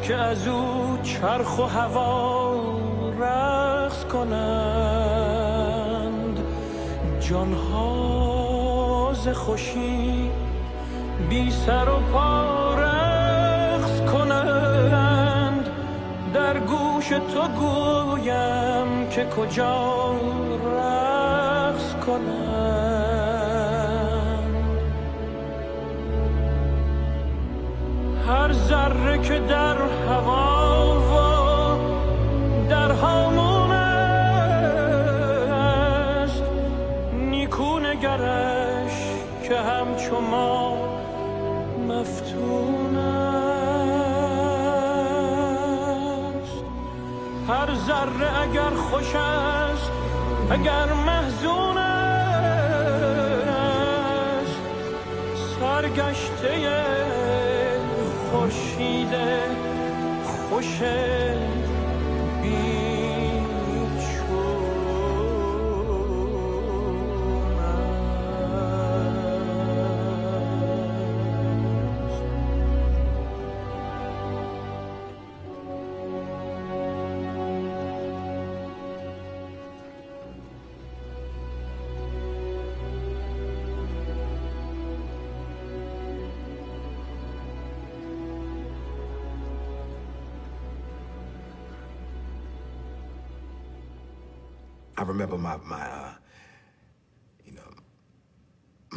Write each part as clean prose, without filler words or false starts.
که از او چرخ و هوا رقص کنند، جانها ز خوشی بی سر و پا رقص کنند. در گوش تو گویم که کجا رقص کنند. هر ذره که در هوا و در هامون است، نیکو نگرش که همچو ما مفتون است. هر ذره اگر خوش است اگر محزون است، سرگشته خورشید خوش I remember my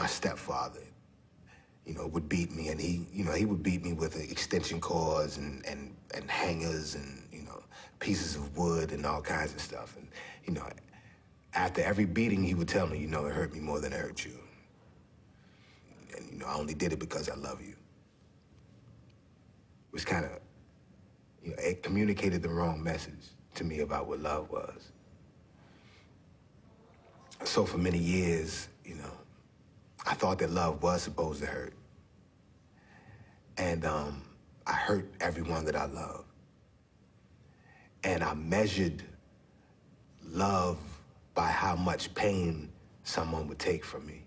stepfather, would beat me, and he would beat me with extension cords and hangers and, pieces of wood and all kinds of stuff. And, after every beating, he would tell me, it hurt me more than it hurt you. And, I only did it because I love you. It was kind of, it communicated the wrong message to me about what love was. So for many years, I thought that love was supposed to hurt. And I hurt everyone that I loved. And I measured love by how much pain someone would take from me.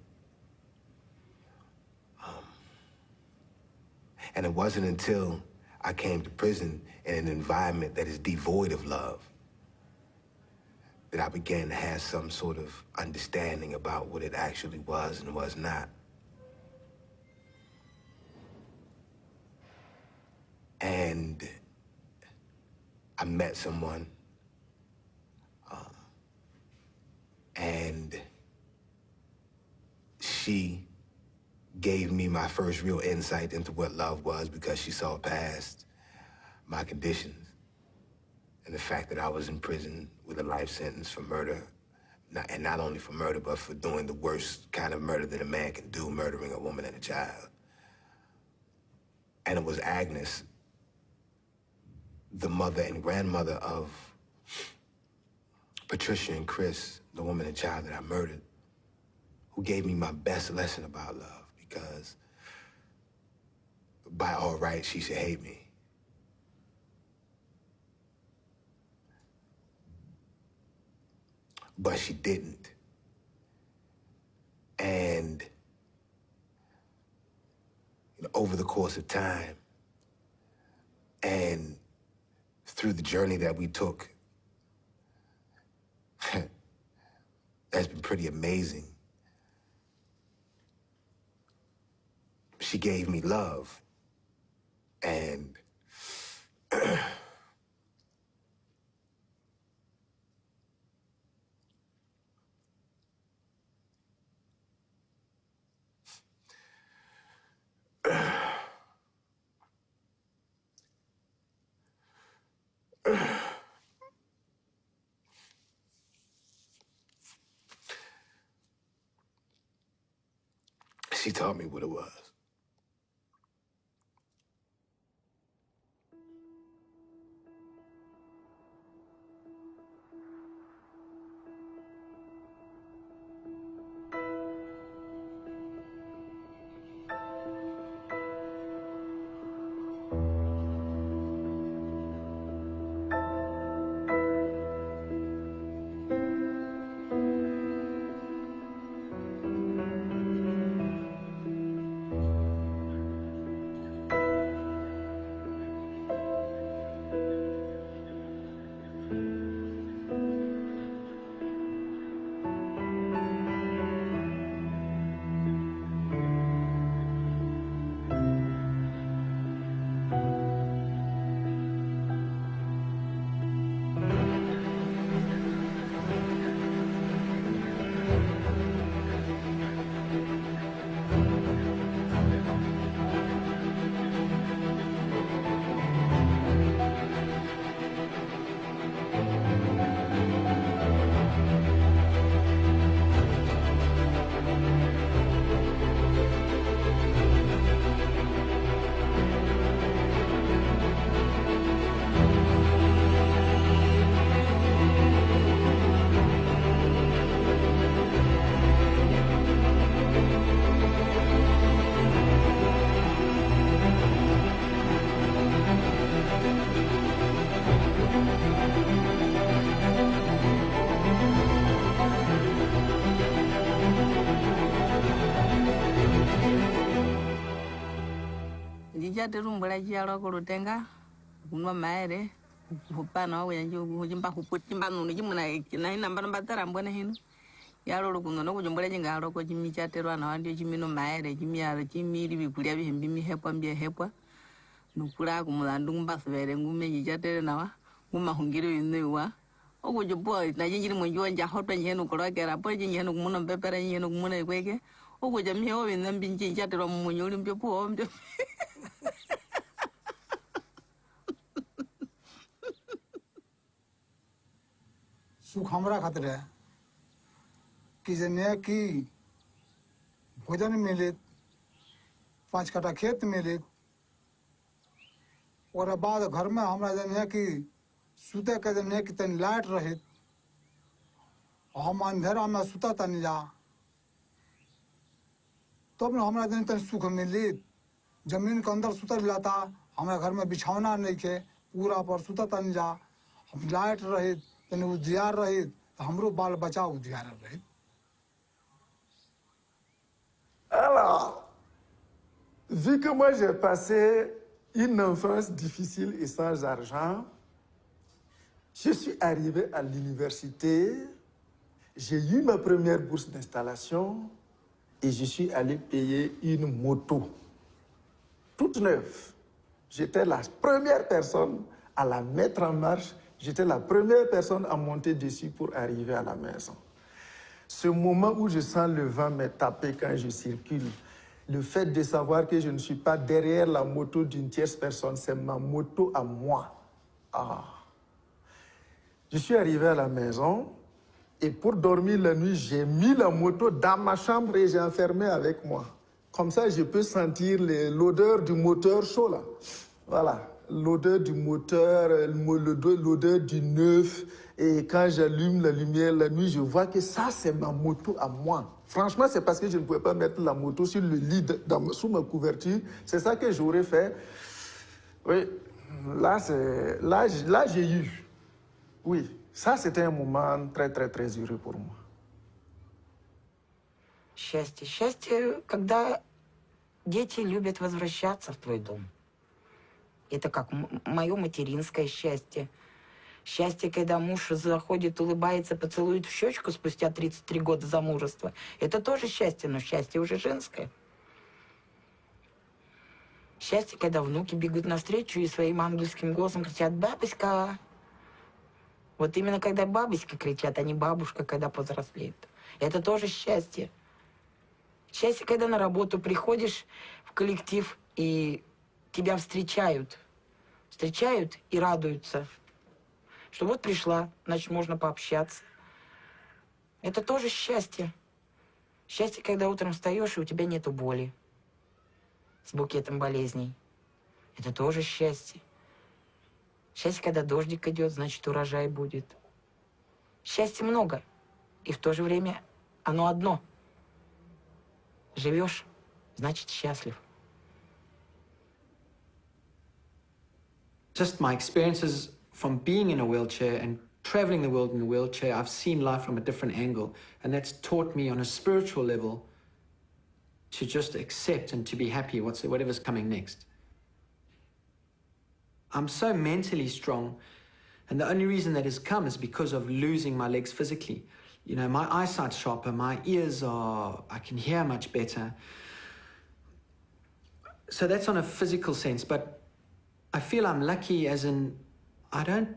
And it wasn't until I came to prison in an environment that is devoid of love that I began to have some sort of understanding about what it actually was and was not. And I met someone, and she gave me my first real insight into what love was, because she saw past my conditions and the fact that I was in prison with a life sentence for murder, and not only for murder, but for doing the worst kind of murder that a man can do, murdering a woman and a child. And it was Agnes, the mother and grandmother of Patricia and Chris, the woman and child that I murdered, who gave me my best lesson about love, because by all rights, she should hate me. But she didn't. And over the course of time and through the journey that we took, that's been pretty amazing. She gave me love, and she taught me what it was. jate rumbula jalo ko rutenga kunwa maere hupana wa yanji hujimba huputimba nunu jimuna na ina mbana batara mbona hinu yalo rukuno no kujumbula jinga alo ko jimi jate rwana wandi jimino maere jimi yalo jimi ribi kulia bihembi mi hepwa mbia hepwa nukula kumulandu mbasvere ngume jate nawa nguma hungiri inewa okujubo na jinjiri mwenjwa nja hotwa njenu kolakera po jinjenu kumuno mpepera njenu kumuno ikweke okujamii owe nambi njate ro munyuri mbio po mbio सुख हमरा खातिर है कि जने की भोजन मिले 5 कट्ठा खेत मिले और बाद घर में हमरा जने की सुते के जने की तन लाइट रहे हम अंधेरा में सुता तन जा तब न हमरा जने तन सुख मिली जमीन के अंदर सुता लाता हमरा घर में बिछौना नहीं के पूरा पर सुता तन जा लाइट रहे तने उजियार रहे तो हमरो बाल बचा उजियार रहे Alors, vu que moi j'ai passé une enfance difficile et sans argent, je suis arrivé à l'université, j'ai eu ma première bourse d'installation et je suis allé payer une moto, toute neuve. J'étais la première personne à la mettre en marche, j'étais la première personne à monter dessus pour arriver à la maison. Ce moment où je sens le vent me taper quand je circule, le fait de savoir que je ne suis pas derrière la moto d'une tierce personne, c'est ma moto à moi. Ah. Je suis arrivé à la maison et pour dormir la nuit, j'ai mis la moto dans ma chambre et j'ai enfermé avec moi. Comme ça, je peux sentir l'odeur du moteur chaud là. Voilà, l'odeur du moteur, l'odeur du neuf. Et quand j'allume la lumière la nuit, je vois que ça, c'est ma moto à moi. Franchement, c'est parce que je ne pouvais pas mettre la moto sur le lit, sous ma couverture. C'est ça que j'aurais fait. Oui, là, j'ai eu. Oui, ça, c'était un moment très, très, très heureux pour moi. Счастье. Счастье, когда дети любят возвращаться в твой дом. Это как мое материнское счастье. Счастье, когда муж заходит, улыбается, поцелует в щечку спустя 33 года замужества. Это тоже счастье, но счастье уже женское. Счастье, когда внуки бегут навстречу и своим ангельским голосом кричат «Бабушка!». Вот именно когда бабушка кричат, а не бабушка, когда повзрослеет. Это тоже счастье. Счастье, когда на работу приходишь в коллектив и тебя встречают. Встречают и радуются. Что вот пришла, значит, можно пообщаться. Это тоже счастье. Счастье, когда утром встаешь, и у тебя нету боли с букетом болезней. Это тоже счастье. Счастье, когда дождик идет, значит, урожай будет. Счастья много, и в то же время оно одно. Живешь, значит, счастлив. Just my experiences from being in a wheelchair and traveling the world in a wheelchair, I've seen life from a different angle. And that's taught me on a spiritual level to just accept and to be happy whatever's coming next. I'm so mentally strong, and the only reason that has come is because of losing my legs physically. You know, my eyesight's sharper, my ears I can hear much better. So that's on a physical sense, but I feel I'm lucky as in I don't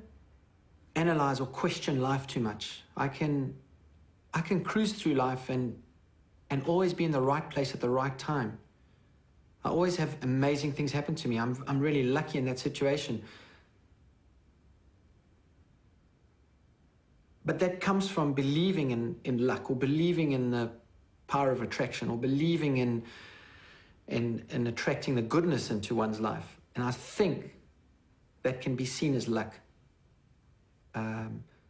analyze or question life too much. I can cruise through life and always be in the right place at the right time. I always have amazing things happen to me. I'm really lucky in that situation. But that comes from believing in luck, or believing in the power of attraction, or believing in attracting the goodness into one's life. And I think that can be seen as luck.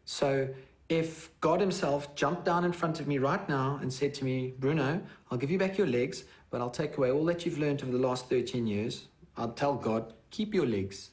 So if God himself jumped down in front of me right now and said to me, Bruno, I'll give you back your legs, but I'll take away all that you've learned over the last 13 years. I'll tell God, keep your legs.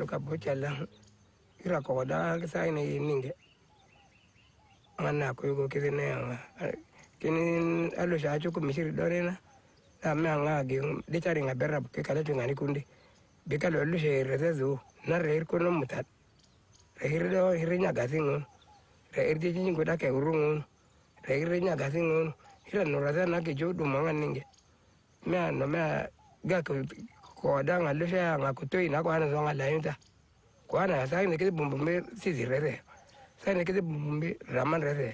ka bochalla ira ko da sai ne ninge manna ko go kizene kini alo shacho ko misiri dorena ame anga ge de chari nga berra ke kala tunga ni kundi be kala lu she rezezu na reir ko no mutat reir do hirnya gasingun reir ji jingo da ke urungun reir nya gasingun hira no raza na ke jodu mangan ninge me no me ga ko da nga lu she nga ko toy na ko ana zonga la yunta ko ana sai ne ke bumbumbe sisi rere sai ne ke bumbumbe raman rere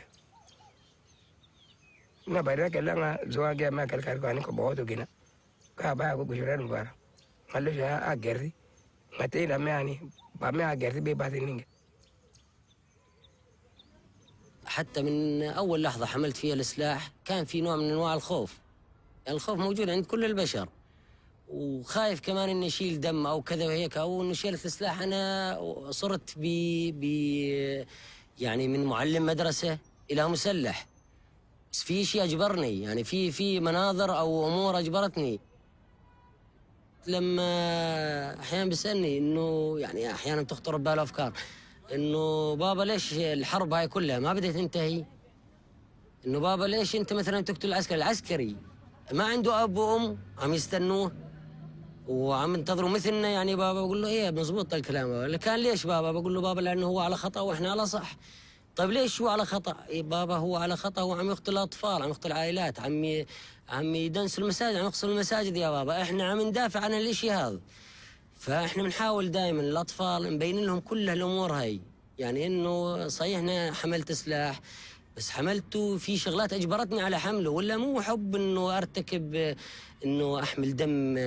na bayra kala nga zoa ge ma kal kar ko ani ko bodo gina ka ba ko gujuran bara malu ja a gerri mate la me ani ba me a gerri be ba ninge. حتى من أول لحظة حملت فيها السلاح كان في نوع من أنواع الخوف. يعني الخوف موجود عند كل البشر، وخايف كمان إني أشيل دم أو كذا وهيك، أو إنه شيلت السلاح. أنا صرت يعني من معلم مدرسة إلى مسلح، بس في شيء أجبرني، يعني في مناظر أو أمور أجبرتني. لما أحيانا بيسألني إنه يعني أحيانا تخطر بباله أفكار إنه بابا ليش الحرب هاي كلها ما بدها تنتهي؟ إنه بابا ليش أنت مثلا تقتل العسكري ما عنده أب وأم عم يستنوه وعم ينتظروا مثلنا. يعني بابا بقول له إيه مزبوط الكلام بابا. كان ليش بابا؟ بقول له بابا لأنه هو على خطأ وإحنا على صح. طيب ليش هو على خطأ؟ إيه بابا هو على خطأ، هو عم يقتل الأطفال، عم يقتل عائلات، عم يدنس المساجد، عم يقصر المساجد يا بابا. إحنا عم ندافع عن الإشي هذا. فإحنا بنحاول دائما الأطفال نبين لهم كل الأمور هاي. يعني إنه صحيح أنا حملت سلاح، بس حملته في شغلات أجبرتني على حمله، ولا مو حب إنه أرتكب إنه أحمل دم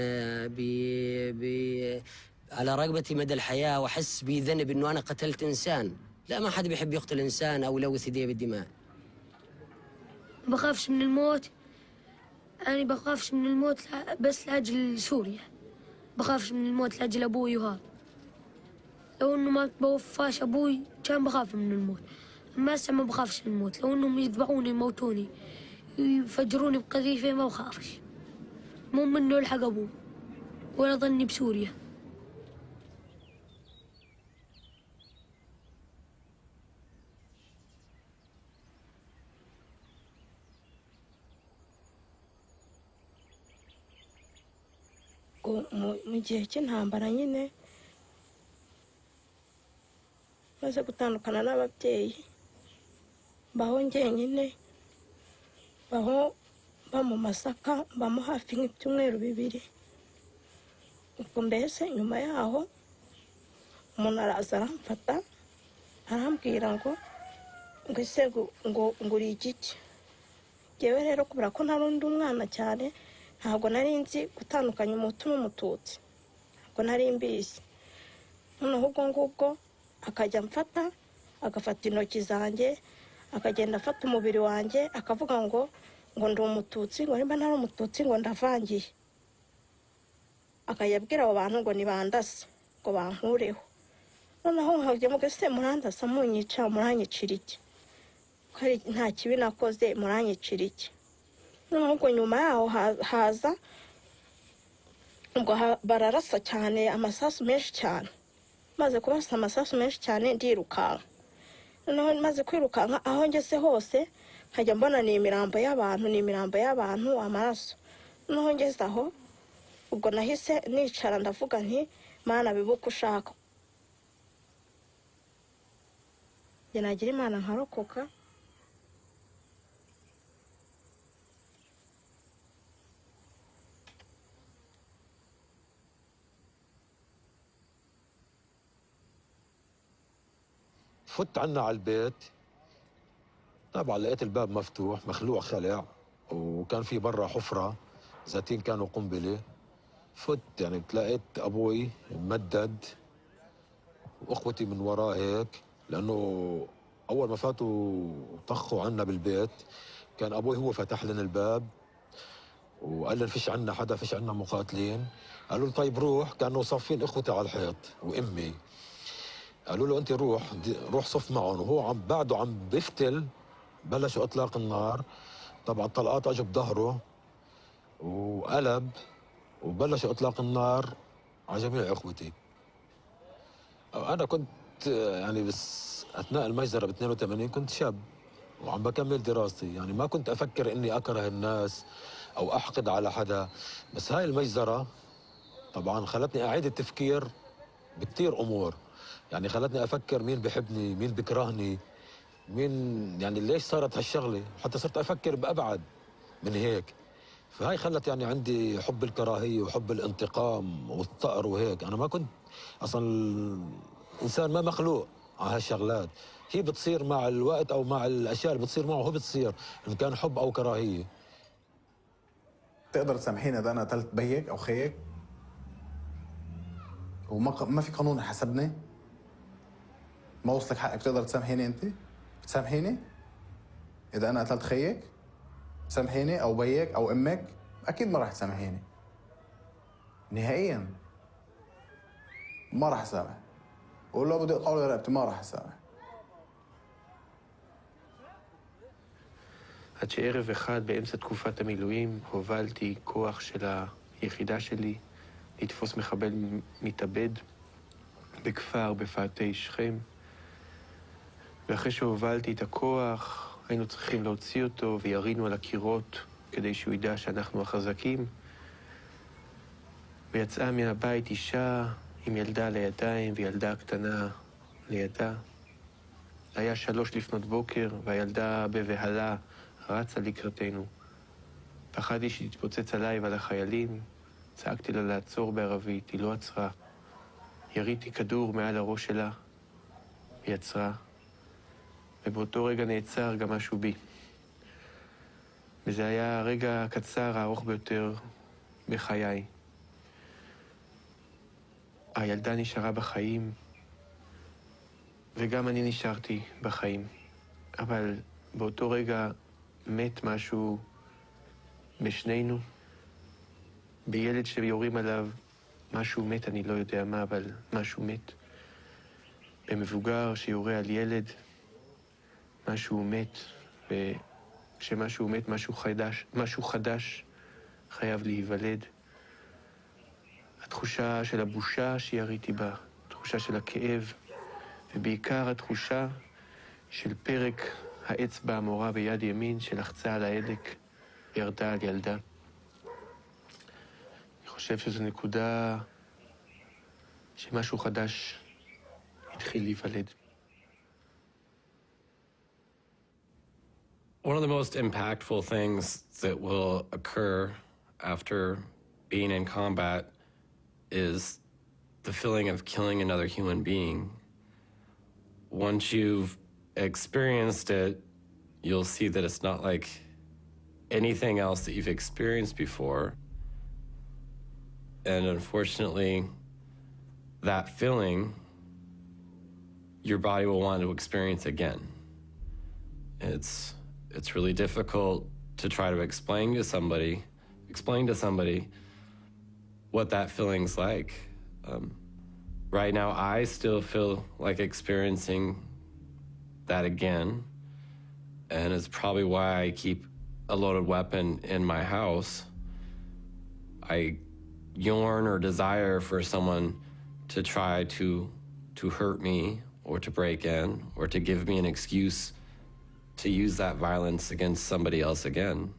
على رقبتي مدى الحياة وأحس بذنب إنه أنا قتلت إنسان. لا، ما حد بيحب يقتل إنسان أو يلوث يديه بالدماء. بخافش من الموت. أنا بخافش من الموت بس لأجل سوريا. بخافش من الموت لأجل أبوي وهذا. لو إنه ما بوفاش أبوي كان بخاف من الموت. أما هسه ما بخافش من الموت. لو إنهم يذبحوني يموتوني يفجروني بقذيفة ما بخافش. مو منه يلحق أبوي ولا ظني بسوريا. mu gihe cy'intambara nyine maze gutandukana n'ababyeyi mbaho njyenyine, mba mu Masaka, mbamo hafi nk'ibyumweru 2. ubwo mbese nyuma yaho umuntu araza aramfata arambwira ngo ese ngo uri igiki. Jyewe rero kubera ko ntari undi umwana cyane ntabwo nari nzi gutandukanya umutu n'umututsi, ntabwo nari mbizi. noneho ubwo ngubwo akajya mfata, agafata intoki zanjye, akagenda afata umubiri wanjye, akavuga ngo ndi umututsi, ngo nimba ntari umututsi ngo ndavangiye. akayabwira abo bantu ngo nibandase, ngo bankureho. noneho nkajya muga se murandasa munyica, muranyicira iki? nta kibi nakoze, muranyicira iki? noneho ubwo nyuma yaho haza ubwo bararasa cyane, amasasu menshi cyane. maze kurasa amasasu menshi cyane ndirukanka. noneho maze kwirukanka aho ngeze hose nkajya mbona ni imirambo y'abantu, amaraso. noneho ngeze aho ubwo nahise nicara ndavuga nti Mana bibuka ushaka. njye nagira Imana nkarokoka. فت عنا على البيت، طبعا لقيت الباب مفتوح مخلوع خلع، وكان في برا حفرة ذاتين كانوا قنبلة. فت يعني تلاقيت أبوي ممدد وأخوتي من وراه هيك، لأنه أول ما فاتوا طخوا عنا بالبيت كان أبوي هو فتح لنا الباب وقال لنا فيش عنا حدا، فيش عنا مقاتلين. قالوا له طيب روح، كانوا صافين إخوتي على الحيط وأمي. قالوا له أنت روح صف معهم، وهو بعده عم بفتل بلشوا إطلاق النار. طبعا طلقات اجوا بظهره وقلب، وبلشوا إطلاق النار على جميع إخوتي. أنا كنت يعني بس أثناء المجزرة ب 82 كنت شاب وعم بكمل دراستي، يعني ما كنت أفكر إني أكره الناس أو أحقد على حدا. بس هاي المجزرة طبعا خلتني أعيد التفكير بكتير أمور، يعني خلتني أفكر مين بحبني، مين بكرهني، مين يعني ليش صارت هالشغلة، حتى صرت أفكر بأبعد من هيك. فهاي خلت يعني عندي حب الكراهية وحب الانتقام والثأر وهيك. أنا ما كنت أصلا إنسان ما مخلوق على هالشغلات، هي بتصير مع الوقت أو مع الأشياء اللي بتصير معه هو بتصير، إن كان حب أو كراهية. تقدر تسامحيني إذا أنا قتلت بيك أو خيك؟ وما في قانون يحاسبني؟ ما وصلك حقك تقدر تسامحيني أنت؟ بتسامحيني؟ إذا أنا قتلت خيك؟ تسامحيني أو بيك أو أمك؟ أكيد ما راح تسامحيني. نهائياً ما راح أسامح. ولو بدي أقول رقبتي ما راح أسامح. עד שערב אחד באמצע תקופת המילואים הובלתי כוח של היחידה שלי לתפוס מחבל מתאבד בכפר בפאתי שכם. ואחרי שהובלתי את הכוח היינו צריכים להוציא אותו וירינו על הקירות כדי שהוא ידע שאנחנו החזקים. ויצאה מהבית אישה עם ילדה לידיים וילדה קטנה לידה. היה 3 לפנות בוקר והילדה בבהלה רצה לקראתנו. פחדתי שתתפוצץ עליי ועל החיילים. צעקתי לה לעצור בערבית, היא לא עצרה. יריתי כדור מעל הראש שלה, היא עצרה. ובאותו רגע נעצר גם משהו בי. וזה היה הרגע הקצר הארוך ביותר בחיי. הילדה נשארה בחיים, וגם אני נשארתי בחיים. אבל באותו רגע מת משהו בשנינו. בילד שיורים עליו משהו מת, אני לא יודע מה, אבל משהו מת. במבוגר שיורה על ילד, משהו מת, וכשמשהו מת, משהו חדש חייב להיוולד. התחושה של הבושה שיריתי בה, התחושה של הכאב, ובעיקר התחושה של פרק האצבע המורה ביד ימין שלחצה על ההדק וירדה על ילדה. אני חושב שזו נקודה שמשהו חדש התחיל להיוולד. One of the most impactful things that will occur after being in combat is the feeling of killing another human being. Once you've experienced it, you'll see that it's not like anything else that you've experienced before. And unfortunately, that feeling, your body will want to experience again. It's really difficult to try to explain to somebody what that feeling's like. Right now, I still feel like experiencing that again, and it's probably why I keep a loaded weapon in my house. I yearn or desire for someone to try to hurt me or to break in or to give me an excuse to use that violence against somebody else again.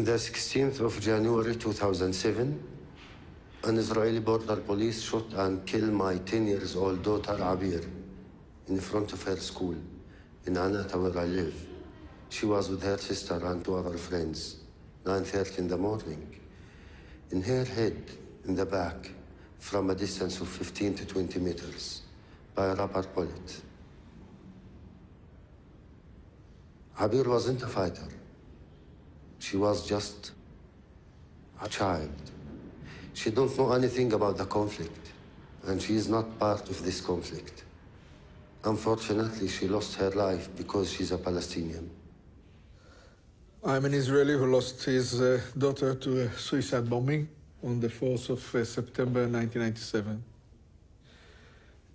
the 16th of January 2007, an Israeli border police shot and killed my 10-year-old daughter, Abir, in front of her school in Anata, where I live. She was with her sister and two other friends, 9:30 in the morning. In her head, in the back, from a distance of 15 to 20 meters, by a rubber bullet. Abir wasn't a fighter. She was just a child. She don't know anything about the conflict, and she is not part of this conflict. Unfortunately, she lost her life because she's a Palestinian. I'm an Israeli who lost his daughter to a suicide bombing on the 4th of September 1997.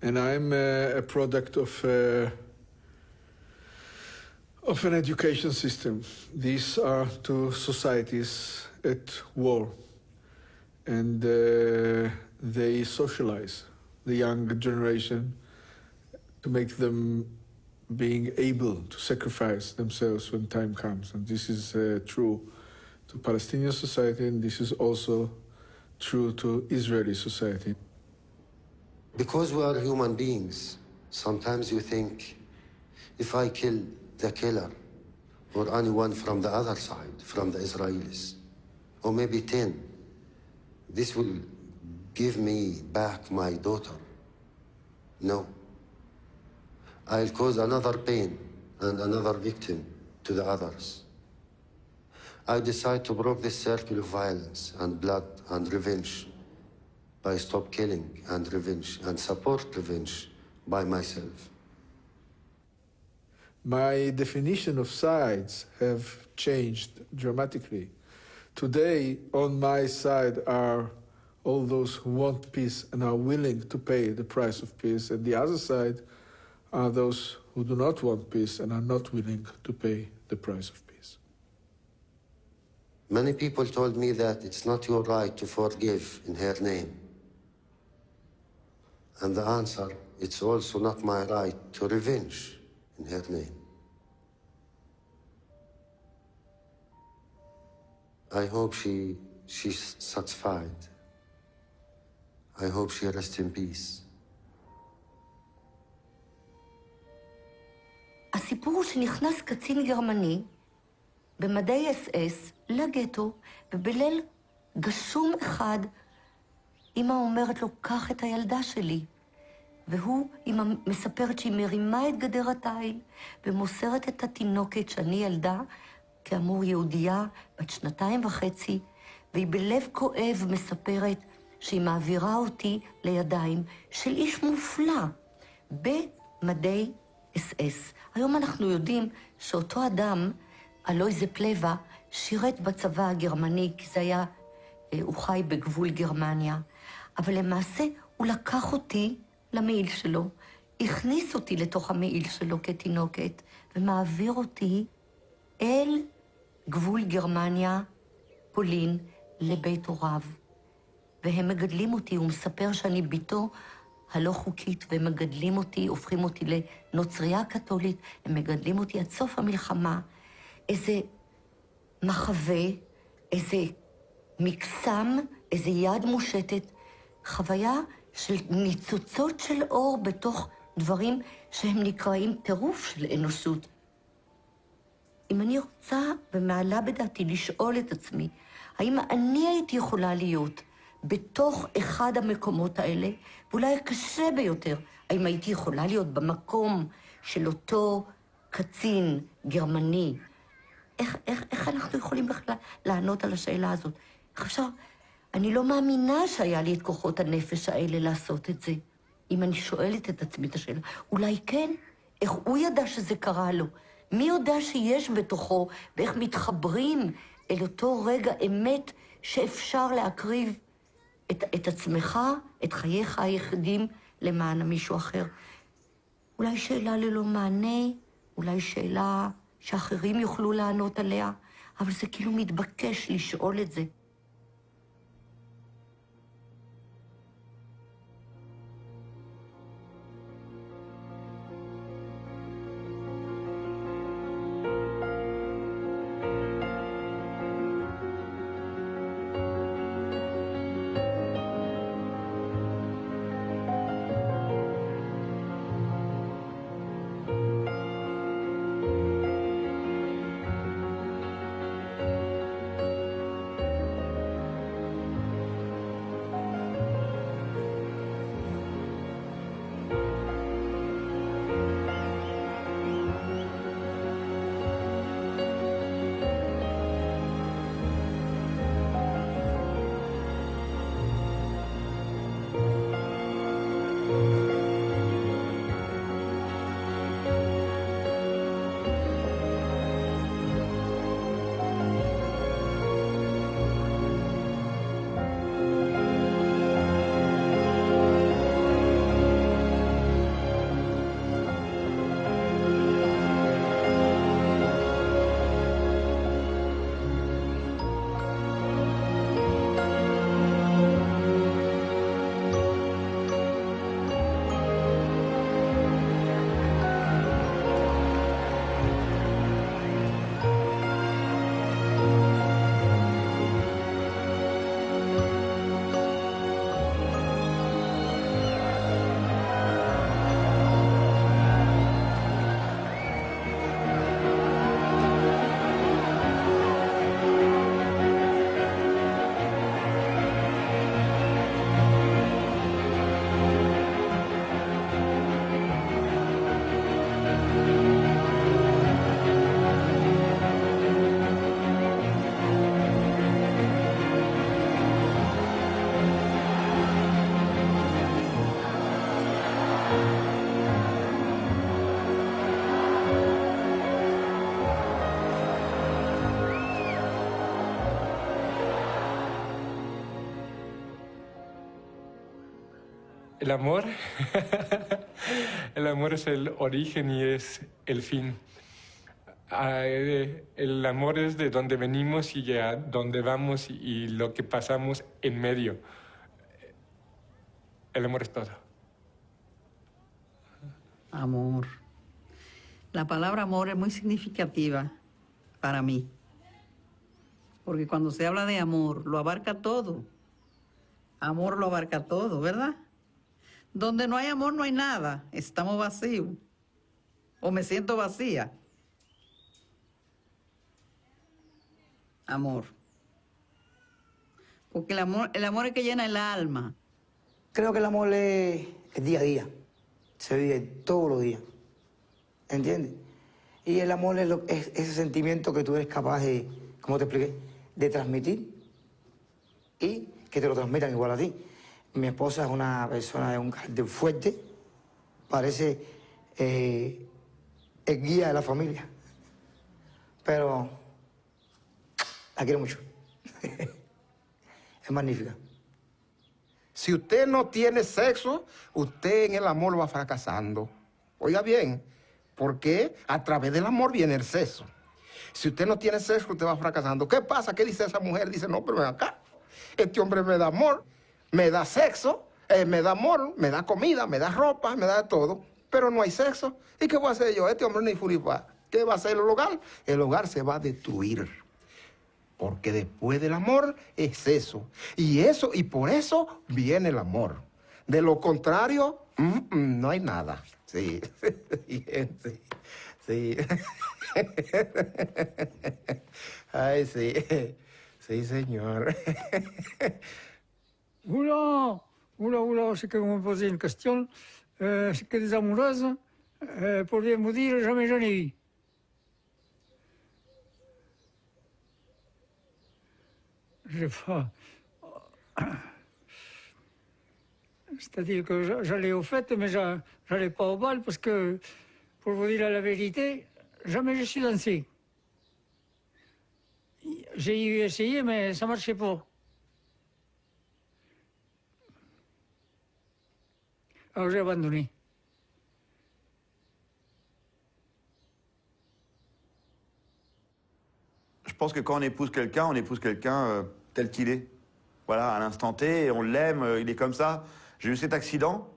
And I'm a product of an education system. These are two societies at war, and they socialize the young generation to make them being able to sacrifice themselves when time comes. And this is true to Palestinian society, and this is also true to Israeli society. Because we are human beings, sometimes you think, if I kill the killer, or anyone from the other side, from the Israelis, or maybe 10, this will give me back my daughter. No. I'll cause another pain and another victim to the others. I decide to break this circle of violence and blood and revenge by stop killing and revenge and support revenge by myself. My definition of sides have changed dramatically. Today, on my side are all those who want peace and are willing to pay the price of peace, and the other side are those who do not want peace and are not willing to pay the price of peace. Many people told me that it's not your right to forgive in her name. And the answer, it's also not my right to revenge in her name. I hope she's satisfied. I hope she rests in peace. הסיפור הוא שנכנס קצין גרמני במדי אס-אס לגטו, ובליל גשום אחד אמא אומרת לו, קח את הילדה שלי. והוא, אמא מספרת שהיא מרימה את גדר התיל ומוסרת את התינוקת שאני ילדה, כאמור יהודייה בת 2.5, והיא בלב כואב מספרת שהיא מעבירה אותי לידיים של איש מופלא במדי אס-אס. היום אנחנו יודעים שאותו אדם, אלויזה פלווה, שירת בצבא הגרמני, כי זה היה, הוא חי בגבול גרמניה. אבל למעשה הוא לקח אותי למעיל שלו, הכניס אותי לתוך המעיל שלו כתינוקת, ומעביר אותי אל גבול גרמניה, פולין, לבית הוריו. והם מגדלים אותי, הוא מספר שאני ביתו הלא חוקית, והם מגדלים אותי, הופכים אותי לנוצריה קתולית, הם מגדלים אותי עד סוף המלחמה. איזה מחווה, איזה מקסם, איזה יד מושטת, חוויה של ניצוצות של אור בתוך דברים שהם נקראים טירוף של אנושות. אם אני רוצה ומעלה בדעתי לשאול את עצמי, האם אני הייתי יכולה להיות בתוך אחד המקומות האלה, ואולי הקשה ביותר, האם הייתי יכולה להיות במקום של אותו קצין גרמני? איך אנחנו יכולים בכלל לענות על השאלה הזאת? איך אפשר? אני לא מאמינה שהיה לי את כוחות הנפש האלה לעשות את זה. אם אני שואלת את עצמי את השאלה, אולי כן? איך הוא ידע שזה קרה לו? מי יודע שיש בתוכו, ואיך מתחברים אל אותו רגע אמת שאפשר להקריב את עצמך, את חייך היחידים, למען מישהו אחר. אולי שאלה ללא מענה, אולי שאלה שאחרים יוכלו לענות עליה, אבל זה כאילו מתבקש לשאול את זה. El amor, el amor es el origen y es el fin. El amor es de donde venimos y a dónde vamos y lo que pasamos en medio. El amor es todo. Amor. La palabra amor es muy significativa para mí. Porque cuando se habla de amor, lo abarca todo. Amor lo abarca todo, ¿verdad? Donde no hay amor, no hay nada. Estamos vacíos. O me siento vacía. Amor. Porque el amor es el que llena el alma. Creo que el amor es día a día. Se vive todos los días. ¿Entiendes? Y el amor es ese sentimiento que tú eres capaz de, como te expliqué, de transmitir y que te lo transmitan igual a ti. Mi esposa es una persona de un carácter fuerte, parece el guía de la familia, pero la quiero mucho. Es magnífica. Si usted no tiene sexo, usted en el amor va fracasando. Oiga bien, porque a través del amor viene el sexo. Si usted no tiene sexo, usted va fracasando. ¿Qué pasa? ¿Qué dice esa mujer? Dice, no, pero ven acá. Este hombre me da amor, me da sexo, me da amor, me da comida, me da ropa, me da todo, pero no hay sexo. ¿Y qué voy a hacer yo? Este hombre ni furipa. ¿Qué va a hacer el hogar? El hogar se va a destruir. Porque después del amor es eso. Y por eso viene el amor. De lo contrario, no hay nada. Sí. Sí. Sí. Ay, sí. Sí, señor. Oula, c'est que vous me posez une question. C'est que des amoureuses, pour bien vous dire, jamais j'en ai eu. J'ai pas... C'est-à-dire que j'allais aux fêtes, mais j'allais pas au bal parce que, pour vous dire la vérité, jamais je suis dansé. J'ai essayé, mais ça marchait pas. Alors j'ai abandonné. Je pense que quand on épouse quelqu'un tel qu'il est. Voilà, à l'instant T, on l'aime, il est comme ça. J'ai eu cet accident,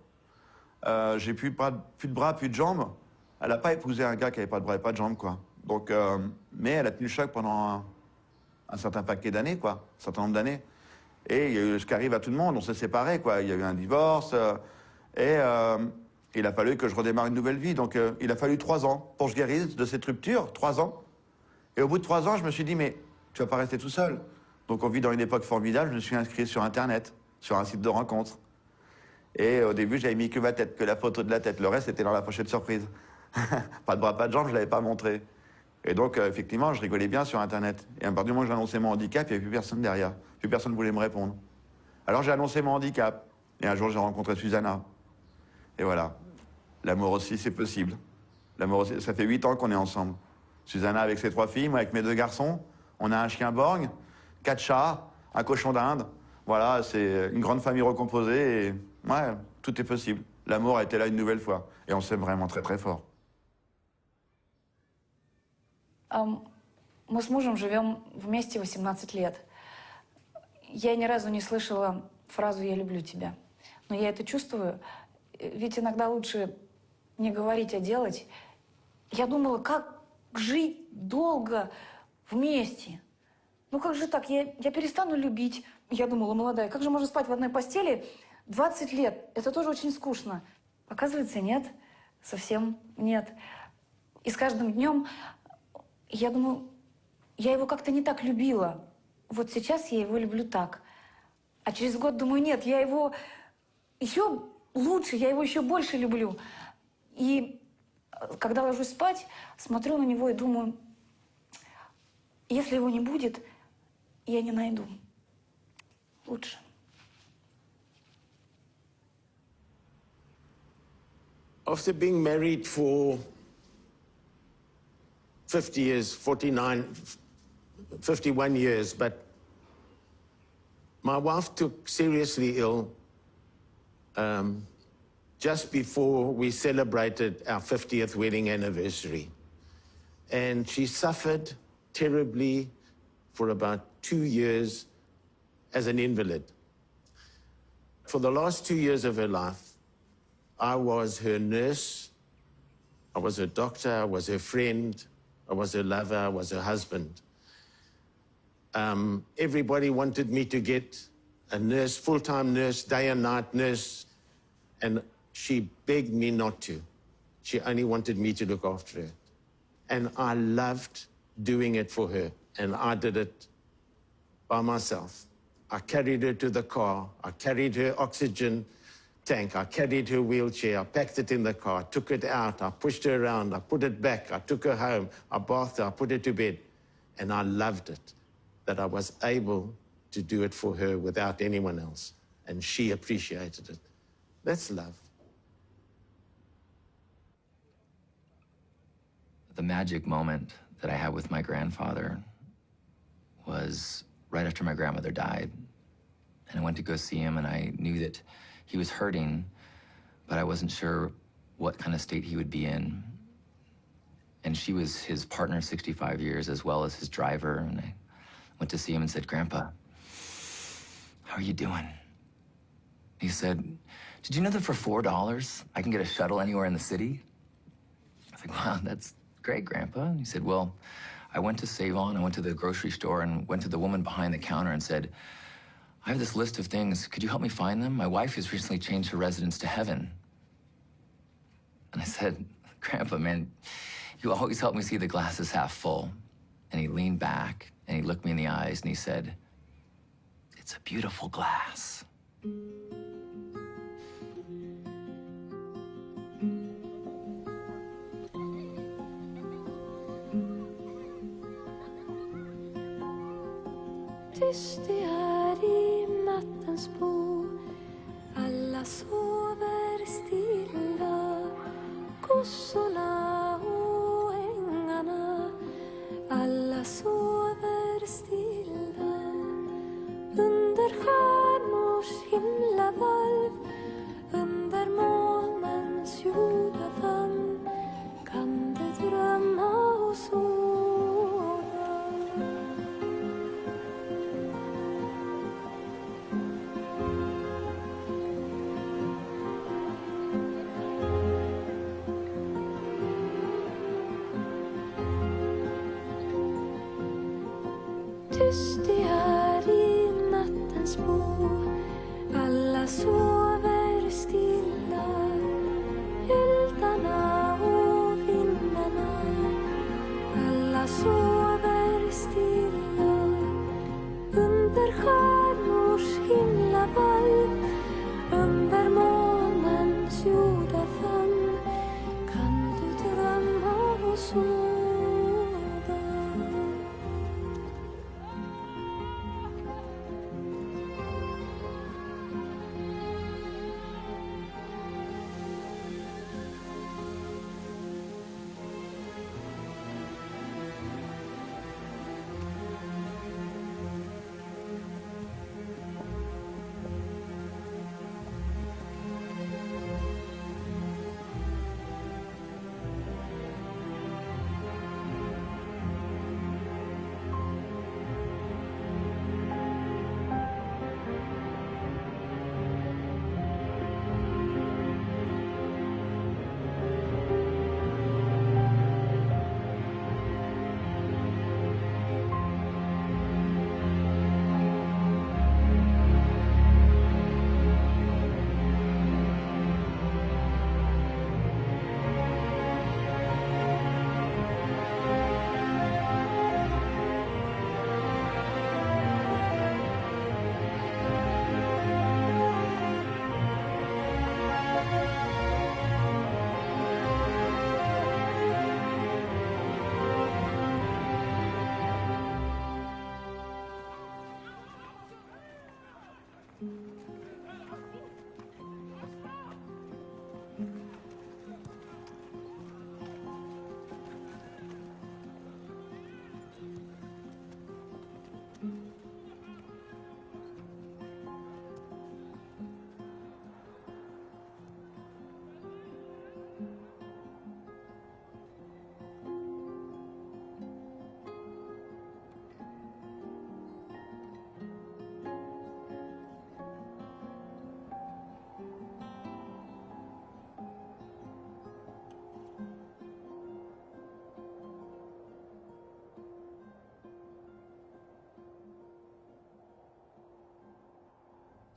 j'ai plus de bras, plus de jambes. Elle n'a pas épousé un gars qui n'avait pas de bras et pas de jambes, quoi. Donc, mais elle a tenu le choc pendant un certain paquet d'années, quoi, un certain nombre d'années. Et il y a eu ce qui arrive à tout le monde, on s'est séparés, quoi. Il y a eu un divorce, et il a fallu que je redémarre une nouvelle vie. Donc, il a fallu 3 ans pour que je guérisse de cette rupture, 3 ans. Et au bout de 3 ans, je me suis dit, mais tu vas pas rester tout seul. Donc, on vit dans une époque formidable, je me suis inscrit sur Internet, sur un site de rencontre. Et au début, j'avais mis que ma tête, que la photo de la tête. Le reste, c'était dans la pochette surprise. Pas de bras, pas de jambes, je ne l'avais pas montré. Et donc, effectivement, je rigolais bien sur Internet. Et à partir du moment où j'ai annoncé mon handicap, il n'y avait plus personne derrière. Plus personne ne voulait me répondre. Alors, j'ai annoncé mon handicap. Et un jour, j'ai rencontré Susanna. Et voilà. L'amour aussi, c'est possible. L'amour aussi, ça fait 8 ans qu'on est ensemble. Susanna avec ses 3 filles, moi avec mes 2 garçons. On a un chien borgne, 4 chats, un cochon d'Inde. Voilà, c'est une grande famille recomposée et ouais, tout est possible. L'amour a été là une nouvelle fois. Et on s'aime vraiment très très fort. Мы с мужем живем вместе 18 лет. Я ни разу не слышала фразу «я люблю тебя». Но я это чувствую. Ведь иногда лучше не говорить, а делать. Я думала, как жить долго вместе. Ну как же так? Я перестану любить. Я думала, молодая, как же можно спать в одной постели 20 лет? Это тоже очень скучно. Оказывается, нет. Совсем нет. И с каждым днем я думаю, я его как-то не так любила. Вот сейчас я его люблю так. А через год думаю, нет, я его еще лучше, я его еще больше люблю. И когда ложусь спать, смотрю на него и думаю, если его не будет, я не найду. Лучше. After being married for 50 years, 51 years, but my wife took seriously ill just before we celebrated our 50th wedding anniversary. And she suffered terribly for about 2 years as an invalid. For the last 2 years of her life, I was her nurse, I was her doctor, I was her friend, I was her lover, I was her husband. Everybody wanted me to get a nurse, full-time nurse, day and night nurse, and she begged me not to. She only wanted me to look after her. And I loved doing it for her, and I did it by myself. I carried her to the car, I carried her oxygen tank, I carried her wheelchair, I packed it in the car, took it out, I pushed her around, I put it back, I took her home, I bathed her, I put her to bed. And I loved it, that I was able to do it for her without anyone else. And she appreciated it. That's love. The magic moment that I had with my grandfather was right after my grandmother died. And I went to go see him, and I knew that he was hurting, but I wasn't sure what kind of state he would be in. And she was his partner 65 years, as well as his driver. And I went to see him and said, "Grandpa, how are you doing?" He said, "Did you know that for $4 I can get a shuttle anywhere in the city?" I was like, "Wow, that's great, Grandpa." And he said, "Well, I went to Save On, I went to the grocery store and went to the woman behind the counter and said, I have this list of things. Could you help me find them? My wife has recently changed her residence to heaven." And I said, "Grandpa, man, you always help me see the glass is half full." And he leaned back and he looked me in the eyes and he said, "It's a beautiful glass." Tyst det här i nattens bo, alla sover stilla, kossorna och ängarna, alla sover stilla. Under stjärnors himlavalv, under månens jordafall, kan du drömma och sova. Tyst det här i nattens bo, alla sover stilla, eldarna och vindarna, alla sover stilla. Under stjärnors himlavalv, under månens jordafall, kan du drömma och sova.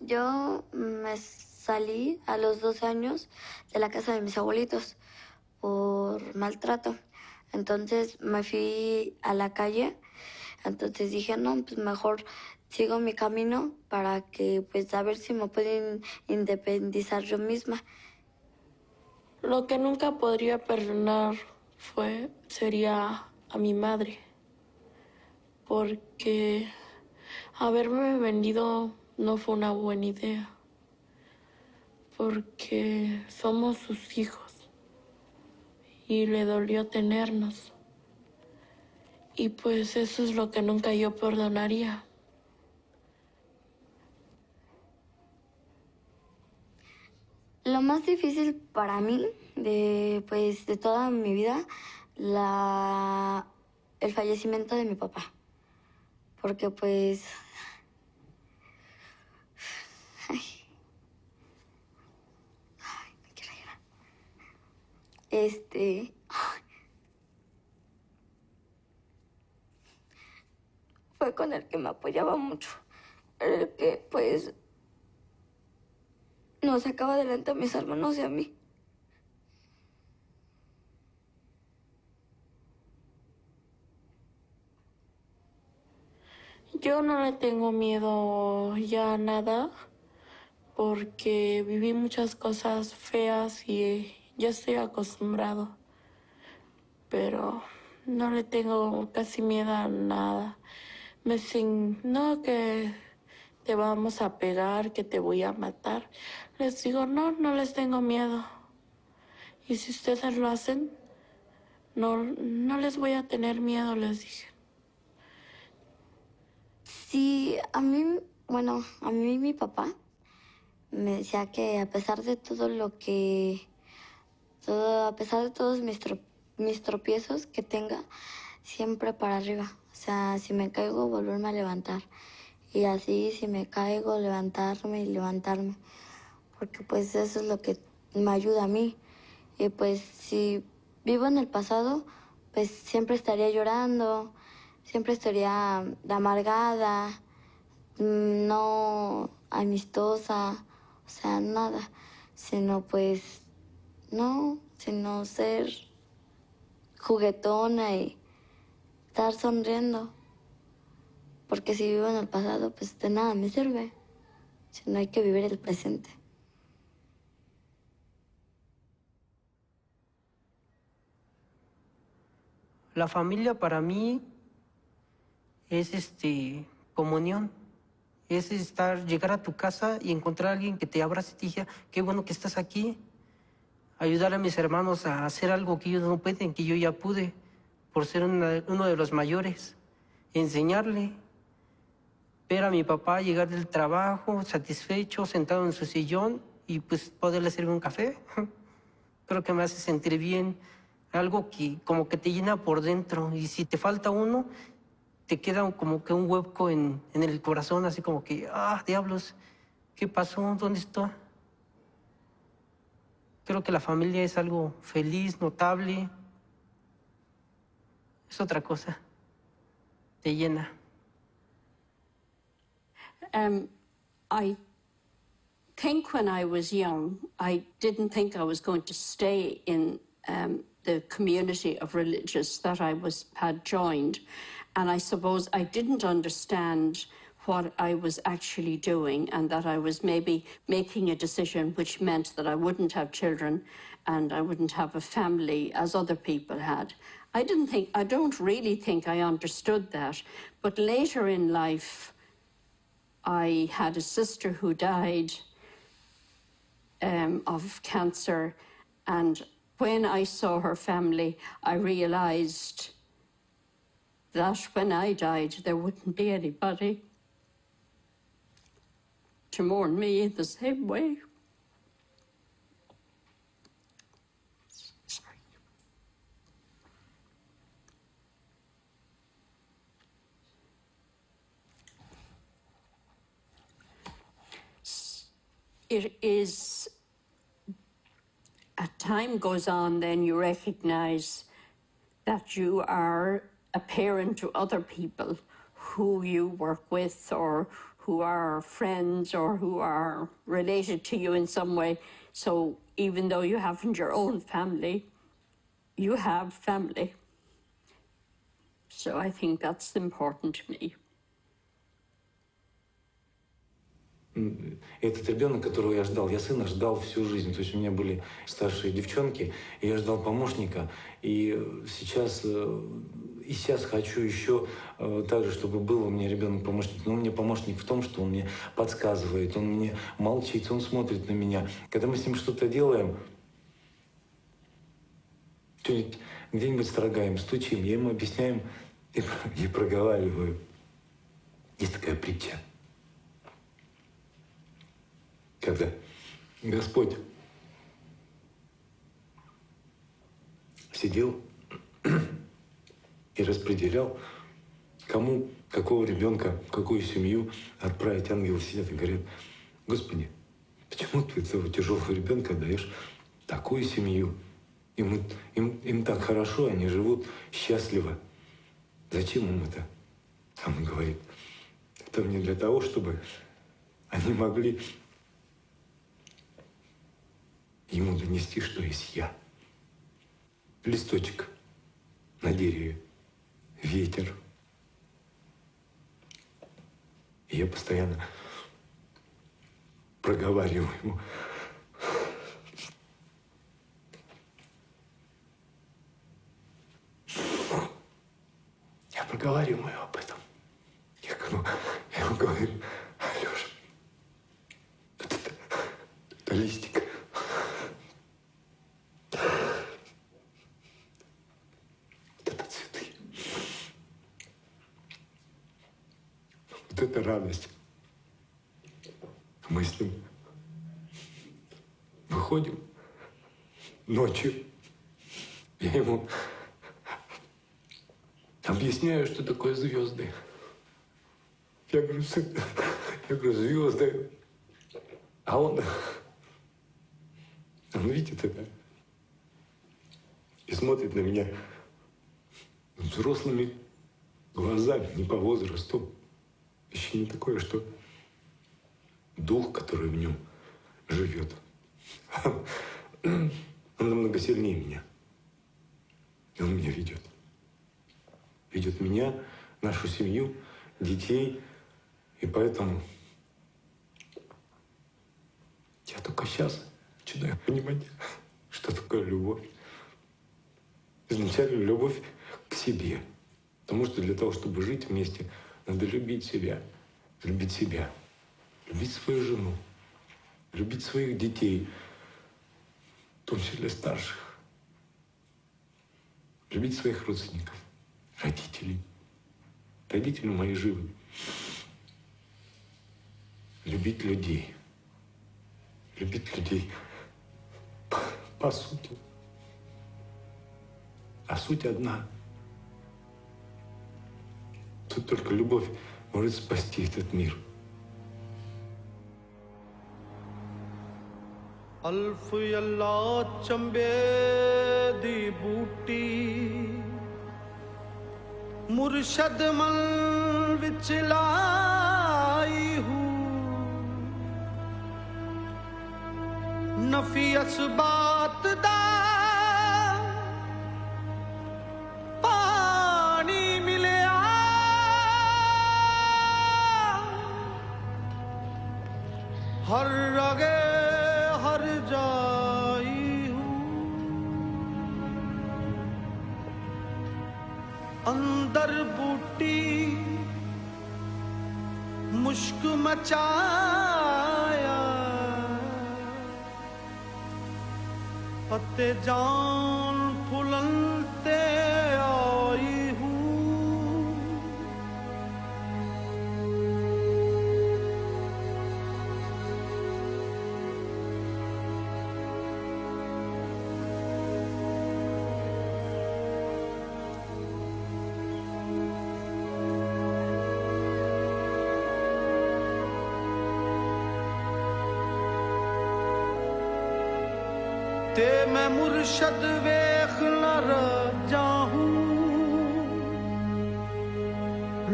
Yo me salí a los 12 años de la casa de mis abuelitos por maltrato. Entonces me fui a la calle. Entonces dije, no, pues mejor sigo mi camino para que, pues, a ver si me pueden independizar yo misma. Lo que nunca podría perdonar sería a mi madre, porque haberme vendido no fue una buena idea, porque somos sus hijos y le dolió tenernos. Y pues eso es lo que nunca yo perdonaría. Lo más difícil para mí de toda mi vida, el fallecimiento de mi papá. Porque pues... Ay, me quiero llorar. Fue con el que me apoyaba mucho. El que pues nos sacaba adelante a mis hermanos y a mí. Yo no le tengo miedo ya a nada, porque viví muchas cosas feas y ya estoy acostumbrado. Pero no le tengo casi miedo a nada. Me dicen, no, que te vamos a pegar, que te voy a matar. Les digo, no, no les tengo miedo. Y si ustedes lo hacen, no les voy a tener miedo, les dije. Sí, a mí mi papá me decía que a pesar de todo a pesar de todos mis tropiezos que tenga, siempre para arriba. O sea, si me caigo, volverme a levantar. Y así, si me caigo, levantarme y levantarme. Porque pues eso es lo que me ayuda a mí. Y pues si vivo en el pasado, pues siempre estaría llorando, siempre estaría amargada, no amistosa, o sea, nada. Sino pues, no, sino ser juguetona y estar sonriendo. Porque si vivo en el pasado, pues de nada me sirve. Si no, hay que vivir el presente. La familia para mí es comunión. Es llegar a tu casa y encontrar a alguien que te abrace y te diga, qué bueno que estás aquí. Ayudar a mis hermanos a hacer algo que ellos no pueden, que yo ya pude, por ser uno de los mayores. Enseñarle. Ver a mi papá llegar del trabajo, satisfecho, sentado en su sillón y pues poderle servir un café. Creo que me hace sentir bien, algo que como que te llena por dentro. Y si te falta uno, te queda como que un hueco en el corazón, así como que, diablos, ¿qué pasó? ¿Dónde está? Creo que la familia es algo feliz, notable. Es otra cosa. Te llena. I think when I was young, I didn't think I was going to stay in the community of religious that I had joined. And I suppose I didn't understand what I was actually doing, and that I was maybe making a decision which meant that I wouldn't have children and I wouldn't have a family as other people had. I don't really think I understood that. But later in life, I had a sister who died of cancer, and when I saw her family, I realized that when I died, there wouldn't be anybody to mourn me in the same way. It is, as time goes on, then you recognize that you are a parent to other people who you work with or who are friends or who are related to you in some way. So even though you haven't your own family, you have family. So I think that's important to me. Этот ребенок, которого я ждал, я сына ждал всю жизнь. То есть у меня были старшие девчонки, и я ждал помощника. И сейчас хочу еще так же, чтобы был у меня ребенок-помощник. Но у меня помощник в том, что он мне подсказывает, он мне молчит, он смотрит на меня. Когда мы с ним что-то делаем, где-нибудь строгаем, стучим, я ему объясняю и проговариваю. Есть такая притча. Когда Господь сидел и распределял, кому, какого ребенка, в какую семью отправить, ангелы сидят и говорят: Господи, почему ты этого тяжелого ребенка даешь такую семью? Им так хорошо, они живут счастливо. Зачем им это? А он говорит: это мне для того, чтобы они могли ему донести, что есть я. Листочек на дереве, ветер. И я постоянно проговариваю ему. Я проговариваю об этом. Я ему говорю: Алёша, это листик. Вот это радость. Мы с ним выходим ночью. Я ему объясняю, что такое звезды. Я говорю: сын, звезды. А он видит это и смотрит на меня взрослыми глазами, не по возрасту. Еще не такое, что дух, который в нем живет, он намного сильнее меня. И он меня ведет. Ведет меня, нашу семью, детей. И поэтому я только сейчас начинаю понимать, что такое любовь. Изначально любовь к себе. Потому что для того, чтобы жить вместе, надо любить себя, любить свою жену, любить своих детей, в том числе старших, любить своих родственников, родителей. Родители мои живы. Любить людей. Любить людей по сути. А суть одна. Тут только любовь может спасти этот мир. अल्फ अल्लाह चंबे दी बूटी मुर्शद मल विच लाई हूँ नफी असबात दा पानी मिलया हर रगे हर जाई हूँ अंदर बूटी मुश्क मचाया पत्ते जान फुलते आई हूँ ते मैं मुर्शद वेख न जाहूं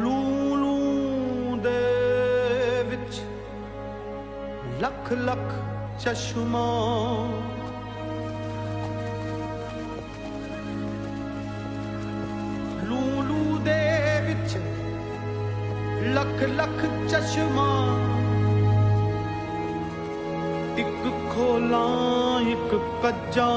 लू लू दे लख चश्मा लूलू दे विच लख लख चश्मा एक खोला एक कज्जा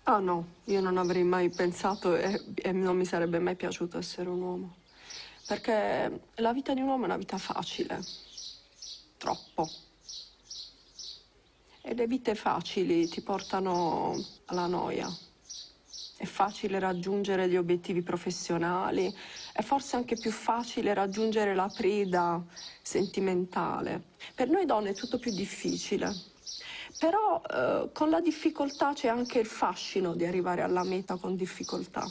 Ah no, io non avrei mai pensato e non mi sarebbe mai piaciuto essere un uomo. Perché la vita di un uomo è una vita facile. Troppo. E le vite facili ti portano alla noia. È facile raggiungere gli obiettivi professionali, è forse anche più facile raggiungere la preda sentimentale. Per noi donne è tutto più difficile. Però con la difficoltà c'è anche il fascino di arrivare alla meta con difficoltà.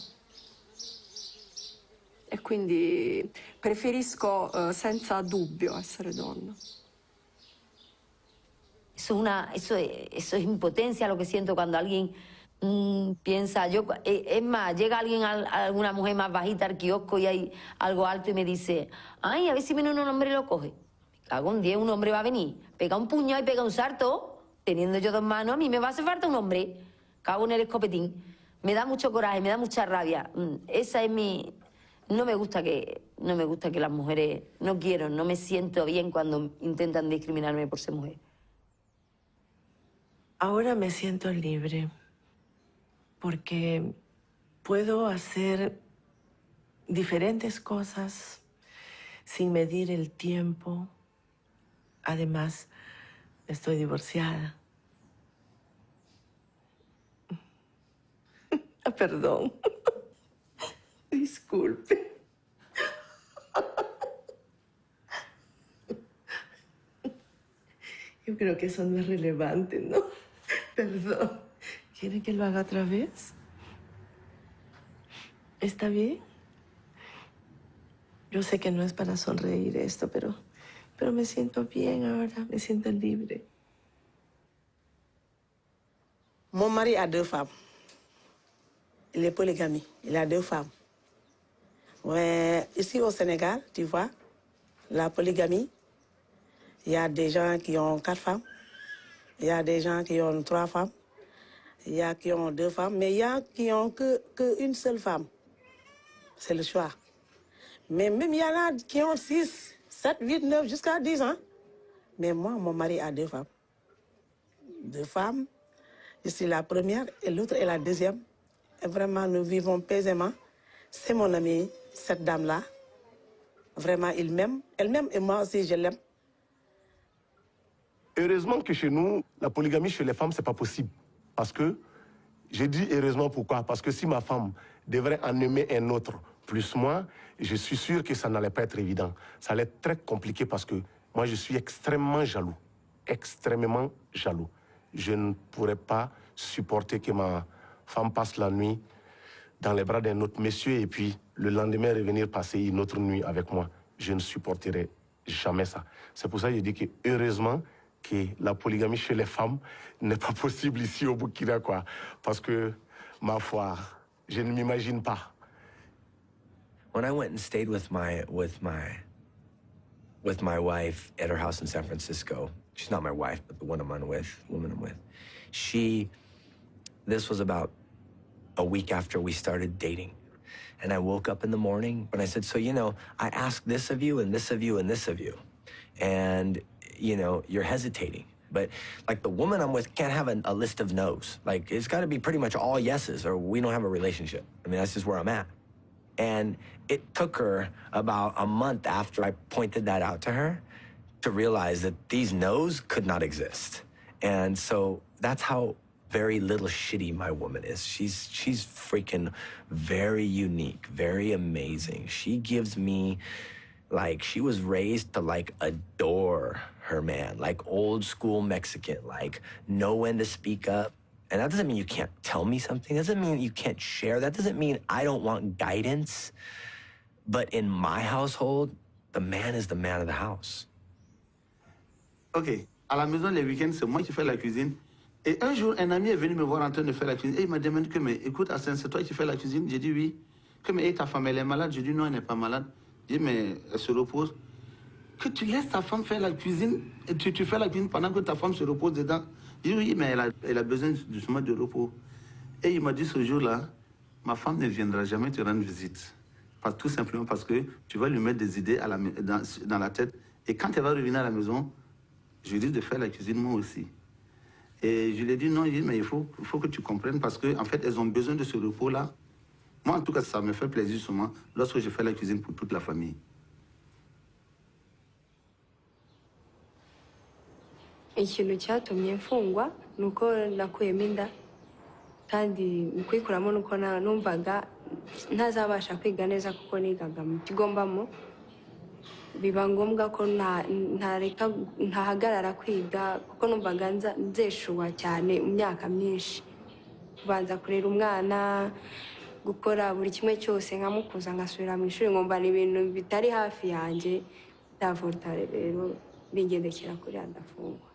E quindi preferisco senza dubbio essere donna. Eso es impotencia lo que siento cuando alguien piensa, es más, llega alguien, alguna mujer más bajita al kiosco y hay algo alto y me dice, ay, a ver si viene un hombre y lo coge. Me cago en 10, un hombre va a venir, pega un puñado y pega un salto. Teniendo yo dos manos, a mí me va a hacer falta un hombre. Cago en el escopetín. Me da mucho coraje, me da mucha rabia. Esa es mi... No me gusta que las mujeres... No quiero, no me siento bien cuando intentan discriminarme por ser mujer. Ahora me siento libre porque puedo hacer diferentes cosas sin medir el tiempo. Además, estoy divorciada. Perdón. Disculpe. Yo creo que eso no es relevante, ¿no? Perdón. ¿Quiere que lo haga otra vez? ¿Está bien? Yo sé que no es para sonreír esto, pero me siento bien ahora, me siento libre. Mon mari a 2 femmes. Il est polygamie. Il a 2 femmes. Ouais, ici au Sénégal, tu vois, la polygamie, il y a des gens qui ont 4 femmes. Il y a des gens qui ont 3 femmes. Il y a qui ont 2 femmes. Mais il y a qui ont que une seule femme. C'est le choix. Mais même il y en a qui ont 6, 7, 8, 9, jusqu'à 10 ans. Mais moi, mon mari a 2 femmes. 2 femmes. Je suis la première et l'autre est la deuxième. Et vraiment, nous vivons paisément. C'est mon amie, cette dame-là. Vraiment, il m'aime. Elle m'aime et moi aussi, je l'aime. Heureusement que chez nous, la polygamie chez les femmes, c'est pas possible. Parce que, j'ai dit heureusement pourquoi? Parce que si ma femme devrait en aimer un autre plus moi, je suis sûr que ça n'allait pas être évident. Ça allait être très compliqué parce que moi, je suis extrêmement jaloux. Extrêmement jaloux. Je ne pourrais pas supporter que ma femme passe la nuit dans les bras d'un autre monsieur et puis le lendemain revenir passer une autre nuit avec moi. Je ne supporterai jamais ça. C'est pour ça que je dis que heureusement que la polygamie chez les femmes n'est pas possible ici au Burkina, quoi. Parce que, ma foi, je ne m'imagine pas. When I went and stayed with my wife at her house in San Francisco, she's not my wife, but the woman I'm with, this was about a week after we started dating. And I woke up in the morning and I said, so, you know, I asked this of you and this of you and this of you. And, you know, you're hesitating. But, like, the woman I'm with can't have a list of no's. Like, it's got to be pretty much all yeses or we don't have a relationship. I mean, that's just where I'm at. And it took her about a month after I pointed that out to her to realize that these no's could not exist. And so that's how very little shitty my woman is. She's freaking very unique, very amazing. She gives me, like, she was raised to, like, adore her man, like old school Mexican, like, know when to speak up. And that doesn't mean you can't tell me something. That doesn't mean you can't share. That doesn't mean I don't want guidance. But in my household, the man is the man of the house. OK. À la maison, les week-ends, c'est moi qui fais la cuisine. Et un jour, un ami est venu me voir en train de faire la cuisine. Et il m'a demandé que, mais écoute, Hassan, c'est toi qui fais la cuisine? J'ai dit oui. Que, mais ta femme, elle est malade? J'ai dit non, elle n'est pas malade. J'ai dit, mais elle se repose. Que tu laisses ta femme faire la cuisine, et tu fais la cuisine pendant que ta femme se repose dedans. J'ai dit oui, mais elle a besoin justement de repos. Et il m'a dit ce jour-là, ma femme ne viendra jamais te rendre visite. Tout simplement parce que tu vas lui mettre des idées dans la tête. Et quand elle va revenir à la maison, je lui dis de faire la cuisine moi aussi. Et je lui ai dit non, mais il faut que tu comprennes parce qu'en fait, elles ont besoin de ce repos-là. Moi, en tout cas, ça me fait plaisir seulement lorsque je fais la cuisine pour toute la famille. Ikintu cyatumye mfungwa nuko nakuyemo inda kandi kuyikuramo nuko numvaga ntazabasha kwiga neza kuko nigaga mu kigo mbamo biba ngombwa ko ntahagarara kwiga kuko numvaga nzeshuwa cyane mu myaka myinshi kubanza kurera umwana gukora buri kimwe cyose nkamukuza ngasubira mu ishuri ngomba ni ibintu bitari hafi yanjye ndavuta rero bingendekera kuri ndafungwa.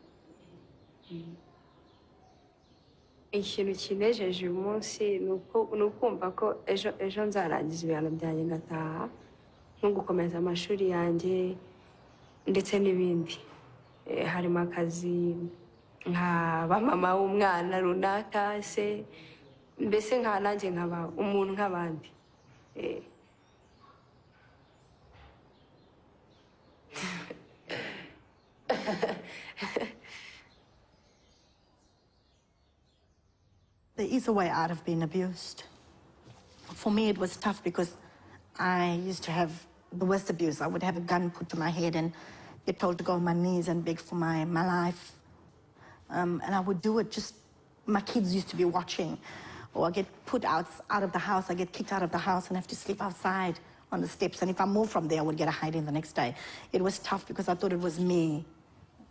Ikintu kinejeje uyu munsi ni ukumva ko ejo nzarangiza ibihano byanjye ngataha nko gukomeza amashuri yanjye ndetse n'ibindi. Harimo akazi nkaba mama w'umwana runaka se mbese nanjye nkaba umuntu nk'abandi. There is a way out of being abused. For me, it was tough because I used to have the worst abuse. I would have a gun put to my head and get told to go on my knees and beg for my life. And I would do it just, my kids used to be watching. Or I get put out of the house, I get kicked out of the house and have to sleep outside on the steps. And if I moved from there, I would get a hiding the next day. It was tough because I thought it was me.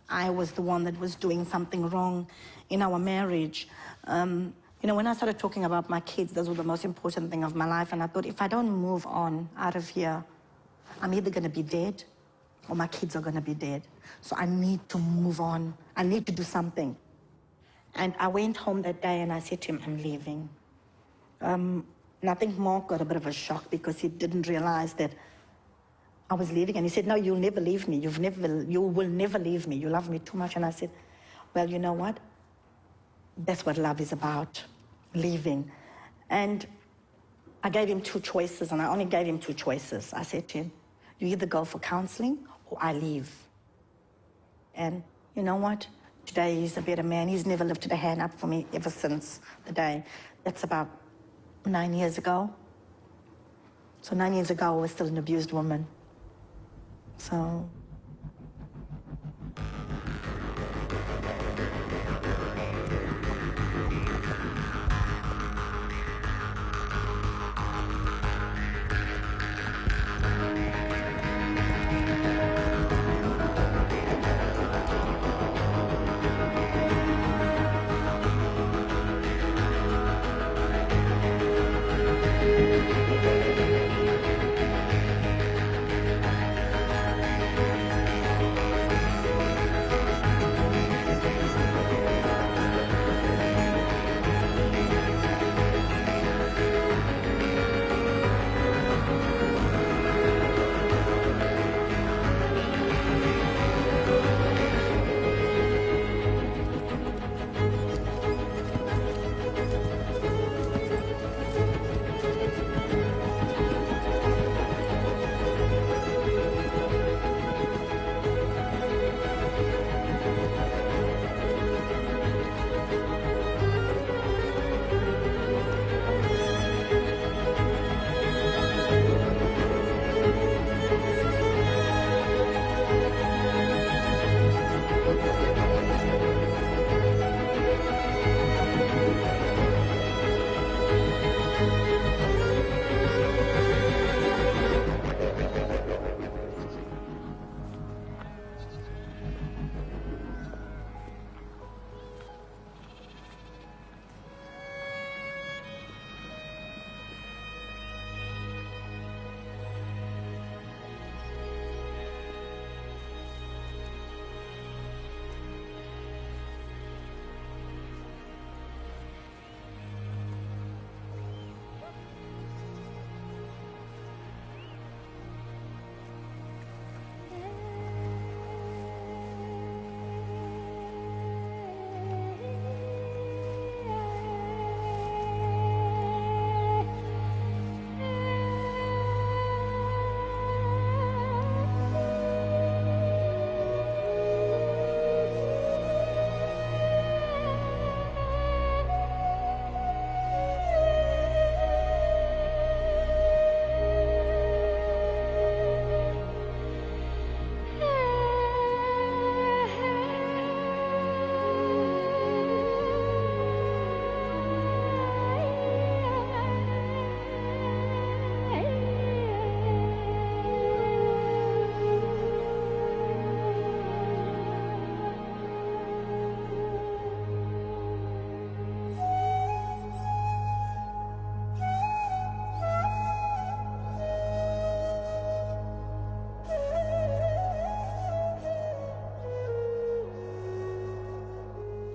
I was the one that was doing something wrong in our marriage. You know, when I started talking about my kids, those were the most important thing of my life. And I thought, if I don't move on out of here, I'm either going to be dead or my kids are going to be dead. So I need to move on. I need to do something. And I went home that day and I said to him, I'm leaving. Nothing more got a bit of a shock because he didn't realize that I was leaving. And he said, no, you'll never leave me. You will never leave me. You love me too much. And I said, well, you know what? That's what love is about, leaving. And I gave him two choices, and I only gave him two choices. I said to him, you either go for counseling or I leave. And you know what? Today he's a better man. He's never lifted a hand up for me ever since the day. That's about 9 years ago. So 9 years ago, I was still an abused woman. So...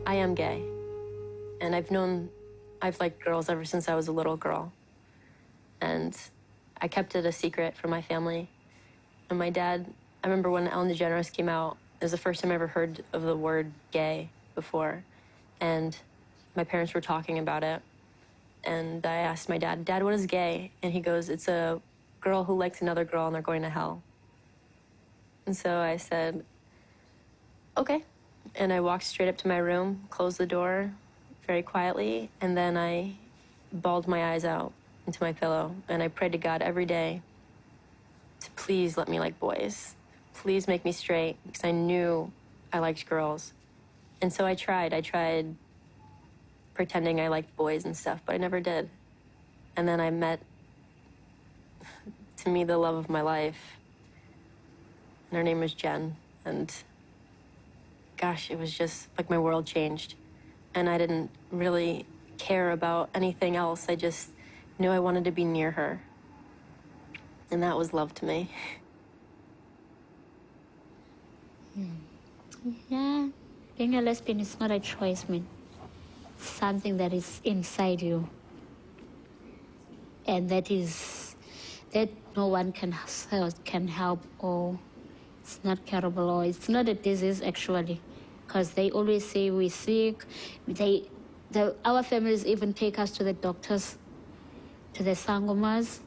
I am gay, and I've liked girls ever since I was a little girl, and I kept it a secret from my family. And my dad, I remember when Ellen DeGeneres came out, it was the first time I ever heard of the word gay before, and my parents were talking about it, and I asked my dad, Dad, what is gay? And he goes, it's a girl who likes another girl and they're going to hell. And so I said, okay. And I walked straight up to my room, closed the door very quietly, and then I bawled my eyes out into my pillow, and I prayed to God every day to please let me like boys. Please make me straight, because I knew I liked girls. And so I tried pretending I liked boys and stuff, but I never did. And then I met, to me, the love of my life. And her name was Jen, and gosh, it was just like my world changed. And I didn't really care about anything else. I just knew I wanted to be near her. And that was love to me. Yeah, being a lesbian is not a choice, man. something that is inside you, and that no one can help, or it's not curable, or it's not a disease actually, because they always say we're sick. Our families even take us to the doctors, to the sangomas,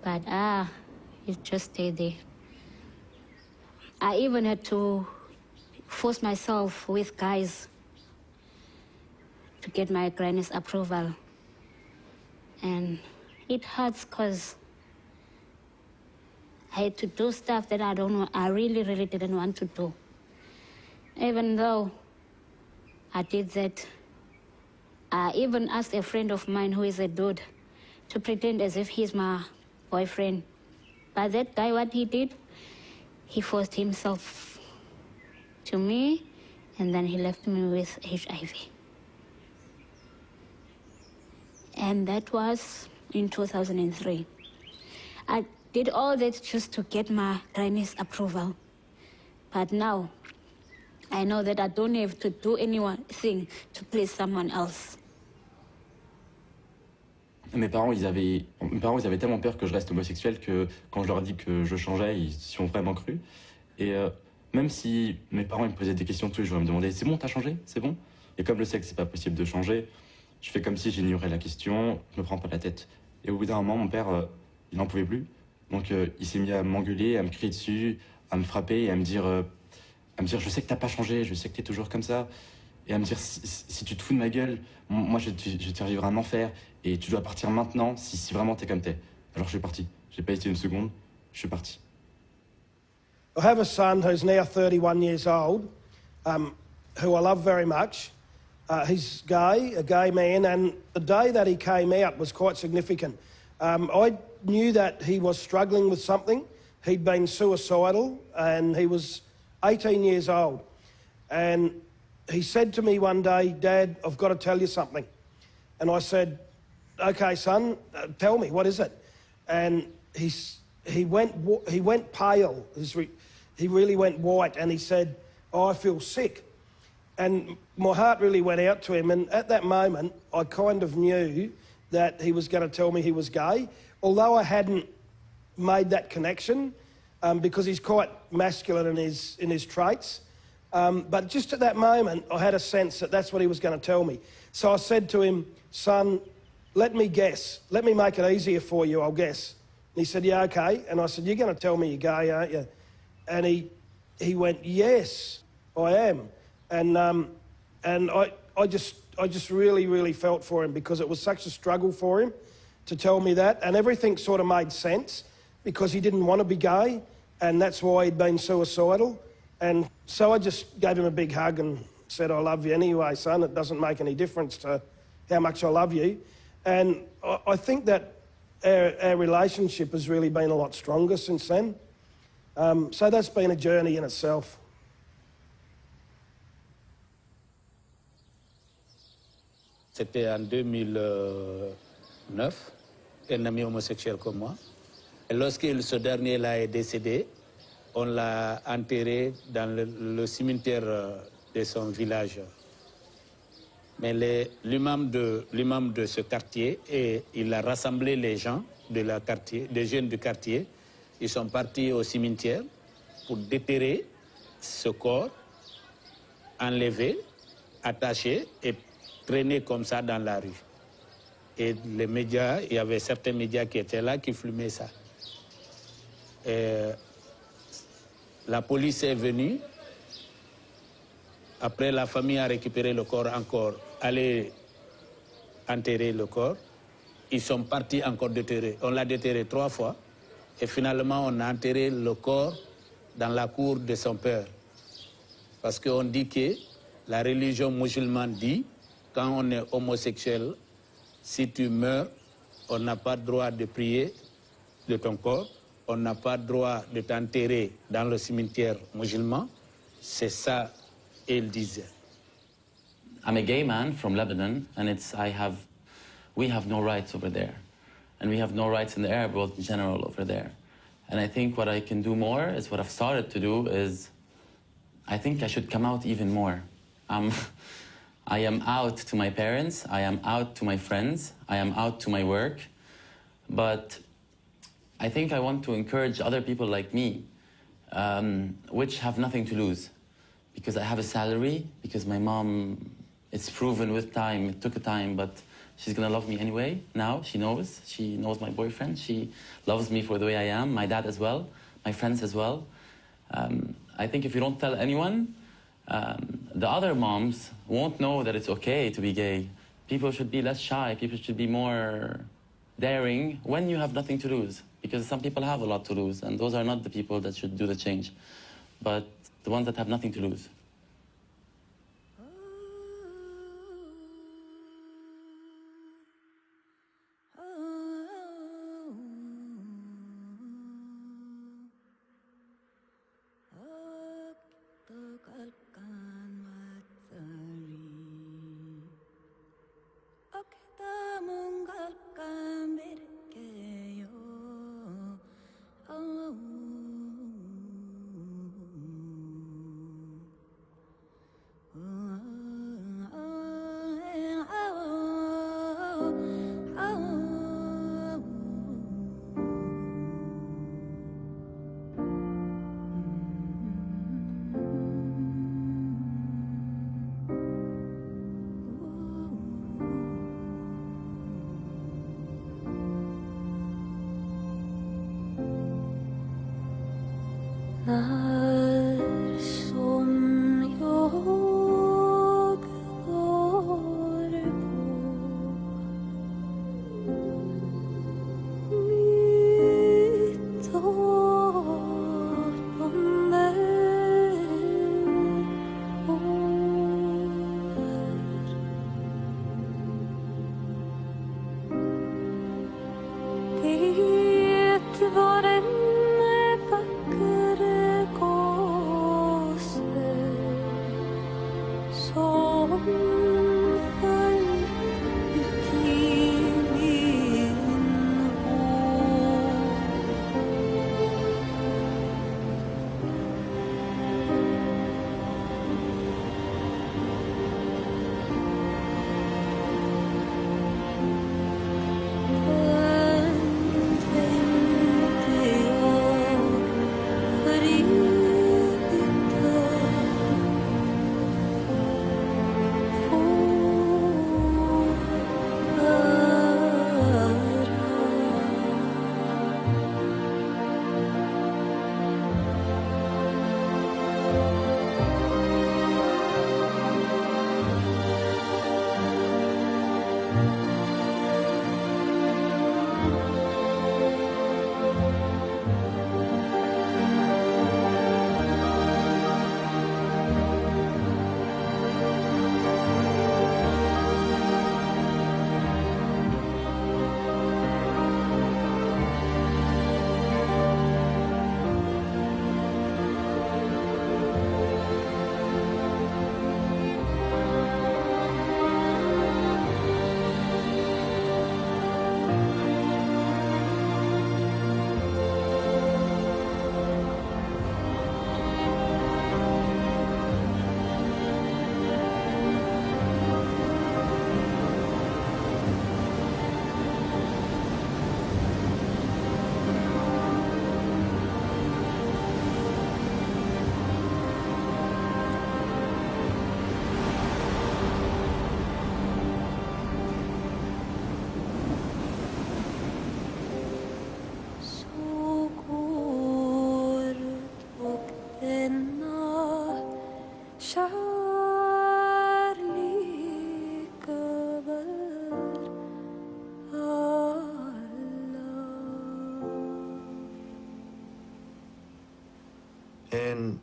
but it just stay there. I even had to force myself with guys to get my granny's approval. And it hurts because I had to do stuff that I really, really didn't want to do. Even though I did that, I even asked a friend of mine who is a dude to pretend as if he's my boyfriend. But that guy, what he did, he forced himself to me, and then he left me with HIV. And that was in 2003. I did all that just to get my granny's approval. But now, I know that I don't have to do anything to please someone else. Mes parents, ils avaient tellement peur que je reste homosexuel que quand je leur ai dit que je changeais, ils y ont vraiment cru. Et même si mes parents ils me posaient des questions tous les jours, ils me demandaient « C'est bon, t'as changé? C'est bon ?» Et comme je sais que c'est pas possible de changer, je fais comme si j'ignorais la question, je me prends pas la tête. Et au bout d'un moment, mon père, il n'en pouvait plus. Donc il s'est mis à m'engueuler, à me crier dessus, à me frapper et à me dire « Je sais que t'as pas changé, je sais que t'es toujours comme ça. » Et à me dire si tu te fous de ma gueule, moi je vais te faire vivre un enfer et tu dois partir maintenant si vraiment t'es comme t'es. Alors je suis parti. J'ai pas hésité une seconde, je suis parti. I have a son who's now 31 years old, who I love very much. He's gay, a gay man, and the day that he came out was quite significant. I knew that he was struggling with something. He'd been suicidal and he was 18 years old. And he said to me one day, "Dad, I've got to tell you something." And I said, "Okay, son, tell me, what is it?" And he went pale. He really went white, and he said, "Oh, I feel sick." And my heart really went out to him. And at that moment, I kind of knew that he was going to tell me he was gay, although I hadn't made that connection because he's quite masculine in his traits. But just at that moment, I had a sense that that's what he was going to tell me. So I said to him, "Son, let me guess. Let me make it easier for you, I'll guess." And he said, "Yeah, okay." And I said, "You're going to tell me you're gay, aren't you?" And he went, "Yes, I am." And I just really, really felt for him because it was such a struggle for him to tell me that. And everything sort of made sense because he didn't want to be gay, and that's why he'd been suicidal. And so I just gave him a big hug and said, "I love you anyway, son. It doesn't make any difference to how much I love you." And I think that our relationship has really been a lot stronger since then. So that's been a journey in itself. C'était en 2009, un ami homosexuel comme moi. Et lorsque ce dernier-là est décédé, on l'a enterré dans le cimetière de son village. Mais l'imam de ce quartier, et il a rassemblé les gens des jeunes du quartier. Ils sont partis au cimetière pour déterrer ce corps, enlevé, attaché et traîné comme ça dans la rue. Et les médias, il y avait certains médias qui étaient là, qui filmaient ça. Et la police est venue. Après, la famille a récupéré le corps encore, allé enterrer le corps. Ils sont partis encore déterrer. On l'a déterré 3 fois. Et finalement, on a enterré le corps dans la cour de son père. Parce qu'on dit que la religion musulmane dit, quand on est homosexuel, si tu meurs, on n'a pas le droit de prier de ton corps. On n'a pas le droit de t'enterrer dans le cimetière musulman. C'est ça, il disait. I'm a gay man from Lebanon, and we have no rights over there. And we have no rights in the Arab world in general over there. And I think what I can do more is what I've started to do is, I think I should come out even more. I'm I am out to my parents, I am out to my friends, I am out to my work, but I think I want to encourage other people like me, which have nothing to lose, because I have a salary, because my mom, it's proven with time, it took a time, but she's gonna love me anyway. Now she knows my boyfriend, she loves me for the way I am, my dad as well, my friends as well. I think if you don't tell anyone, the other moms won't know that it's okay to be gay. People should be less shy, people should be more daring when you have nothing to lose, because some people have a lot to lose, and those are not the people that should do the change, but the ones that have nothing to lose.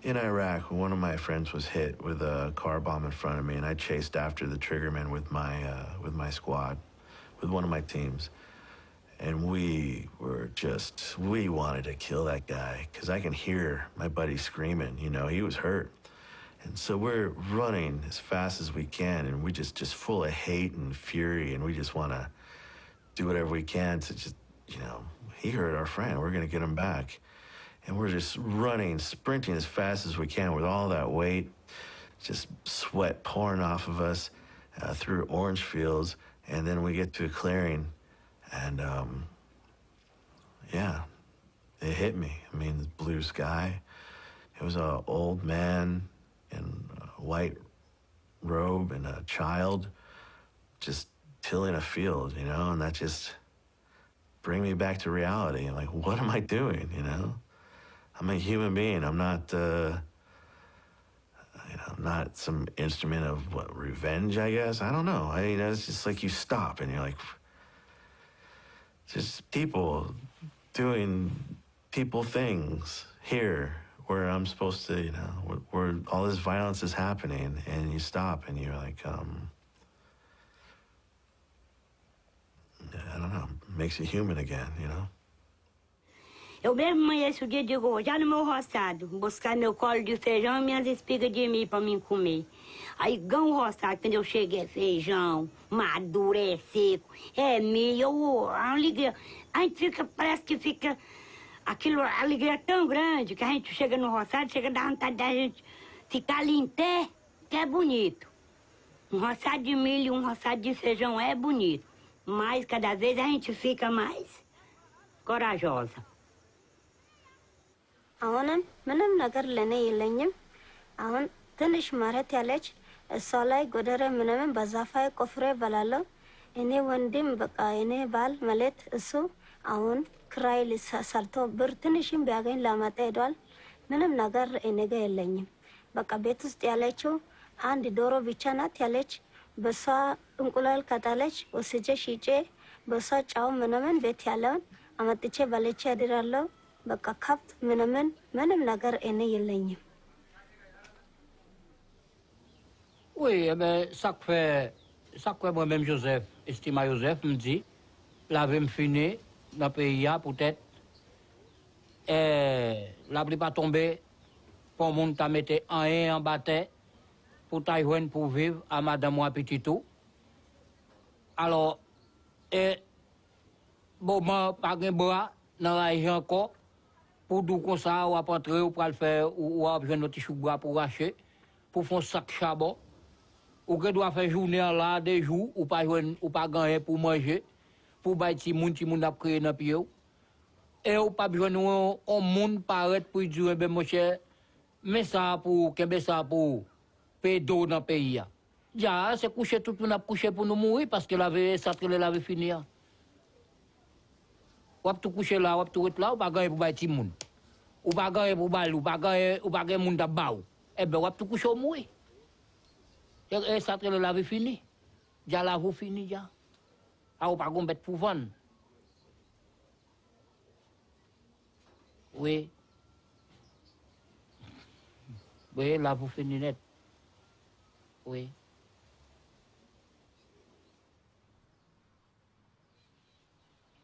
In Iraq, one of my friends was hit with a car bomb in front of me, and I chased after the triggerman with my squad, with one of my teams. And we wanted to kill that guy, because I can hear my buddy screaming, you know, he was hurt. And so we're running as fast as we can, and we just full of hate and fury, and we just want to do whatever we can to just, you know, he hurt our friend, we're going to get him back. And we're just running, sprinting as fast as we can with all that weight, just sweat pouring off of us. through orange fields, and then we get to a clearing, and yeah, it hit me. I mean, the blue sky. It was an old man in a white robe and a child just tilling a field, you know, and that just bring me back to reality. I'm like, what am I doing, you know? I'm a human being. I'm not, I'm not some instrument of what, revenge, I guess. I don't know. It's just like you stop and you're like, just people doing people things here where I'm supposed to, where all this violence is happening, and you stop and you're like, I don't know, makes you human again, you know? Eu mesmo amanheço o dia de hoje, já no meu roçado, buscar meu colo de feijão e minhas espigas de milho para mim comer. Aí, gão roçado, quando eu cheguei, é feijão, maduro, é seco, é milho, a alegria. A gente fica, parece que fica, aquilo, a alegria é tão grande que a gente chega no roçado, chega a dar vontade da gente ficar ali em pé, que é bonito. Um roçado de milho, um roçado de feijão é bonito, mas cada vez a gente fica mais corajosa. አሁንም ምንም ነገር ለኔ የለኝም። አሁን ትንሽ መሬት ያለች እሷ ላይ ጎደረ ምንም በዛፋይ ቆፍሬ በላለሁ። እኔ ወንድም በቃ እኔ ባል ማለት እሱ አሁን ክራይ ሰርቶ ብር ትንሽም ቢያገኝ ላመጣ ሄዷል። ምንም ነገር እኔ ጋር የለኝም። በቃ ቤት ውስጥ ያለችው አንድ ዶሮ ብቻ ናት ያለች። በሷ እንቁላል ከጣለች ወስጄ ሽጬ በሷ ጫው ምንም ቤት ያለውን አመጥቼ በልቼ አድራለሁ። በቃ ከብት ምንም ነገር እኔ የለኝም። Oui, mais ça que moi-même Joseph, estima Joseph me dit, l'avait me fini dans le pays peut-être, et la pluie pas tombée, pour le monde t'a metté en bataille, pour Taïwan pour vivre à madame ou à petit tout. Alors, et bon, moi, pas de bois, dans la région encore, pour tout comme ça, ou à rentrer, ou pour le faire, ou à besoin de notre choubois pour acheter, pour faire un sac charbon, ou que doit faire journée là, des jours, ou pas gagner pour manger, pour bailler si moun a créé dans le pied. Et ou pas besoin de un monde paraître pour dire, ben, mon cher, mais ça pour payer d'eau dans le pays. Ja, c'est coucher tout le monde a couché pour nous mourir, parce que l'avait fini. Ou tu coucher là, ou tu es là, ou pas gagner pour bailler si moun. Ou pas gagner pour bailler, ou pas gagner moun d'abord. Eh ben, ou tu coucher au mourir. Et ça, l'avait fini. Ja, la vous fini, ja. Ah, ou pas gagner pour vendre. Oui. Oui, la vous fini net. Oui.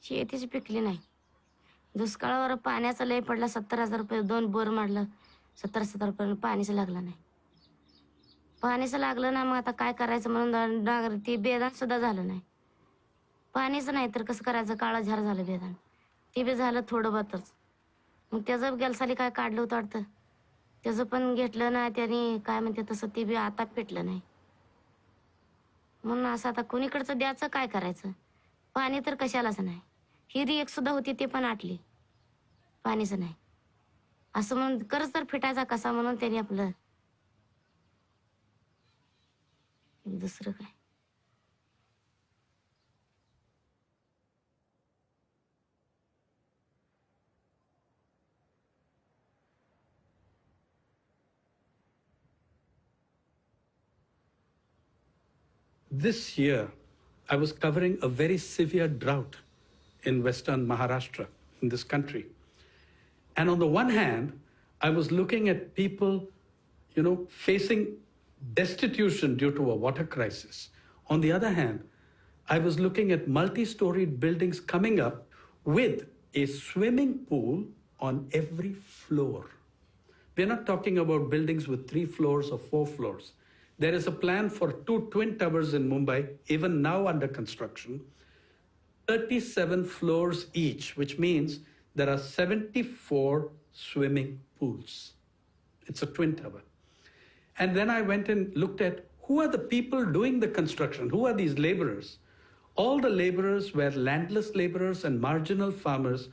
शेतीच पिकली नाही. दुष्काळावर पाण्याचा लय पडला. 70,000 रुपये 2 bore मारलं. 70,000 रुपये पाणीच लागलं नाही. पाणीच लागलं ना, मग आता काय करायचं म्हणून ती बेदान सुद्धा झालं नाही. पाणीच नाही तर कसं करायचं, काळा झार झालं बेदान. ते बी झालं थोडं बहुतच. मग त्याचं गेलसाली काय काढलं होतं वाटतं. त्याचं पण घेतलं ना त्यांनी, काय म्हणते तसं ते बी आता पेटलं नाही. म्हणून असं आता कोणीकडचं द्यायचं, काय करायचं. पाणी तर कशालाच नाही. हिरी एक सुद्धा होती ते पण आटली. पाणीच नाही. असं म्हणून कर्ज तर फिटायचा कसा म्हणून त्यांनी आपलं दुसरं काय. This year, I was covering a very severe drought in Western Maharashtra, in this country. And on the one hand, I was looking at people, facing destitution due to a water crisis. On the other hand, I was looking at multi-storied buildings coming up with a swimming pool on every floor. We're not talking about buildings with 3 floors or 4 floors. There is a plan for 2 twin towers in Mumbai, even now under construction, 37 floors each, which means there are 74 swimming pools. It's a twin tower. And then I went and looked at who are the people doing the construction? Who are these laborers? All the laborers were landless laborers and marginal farmers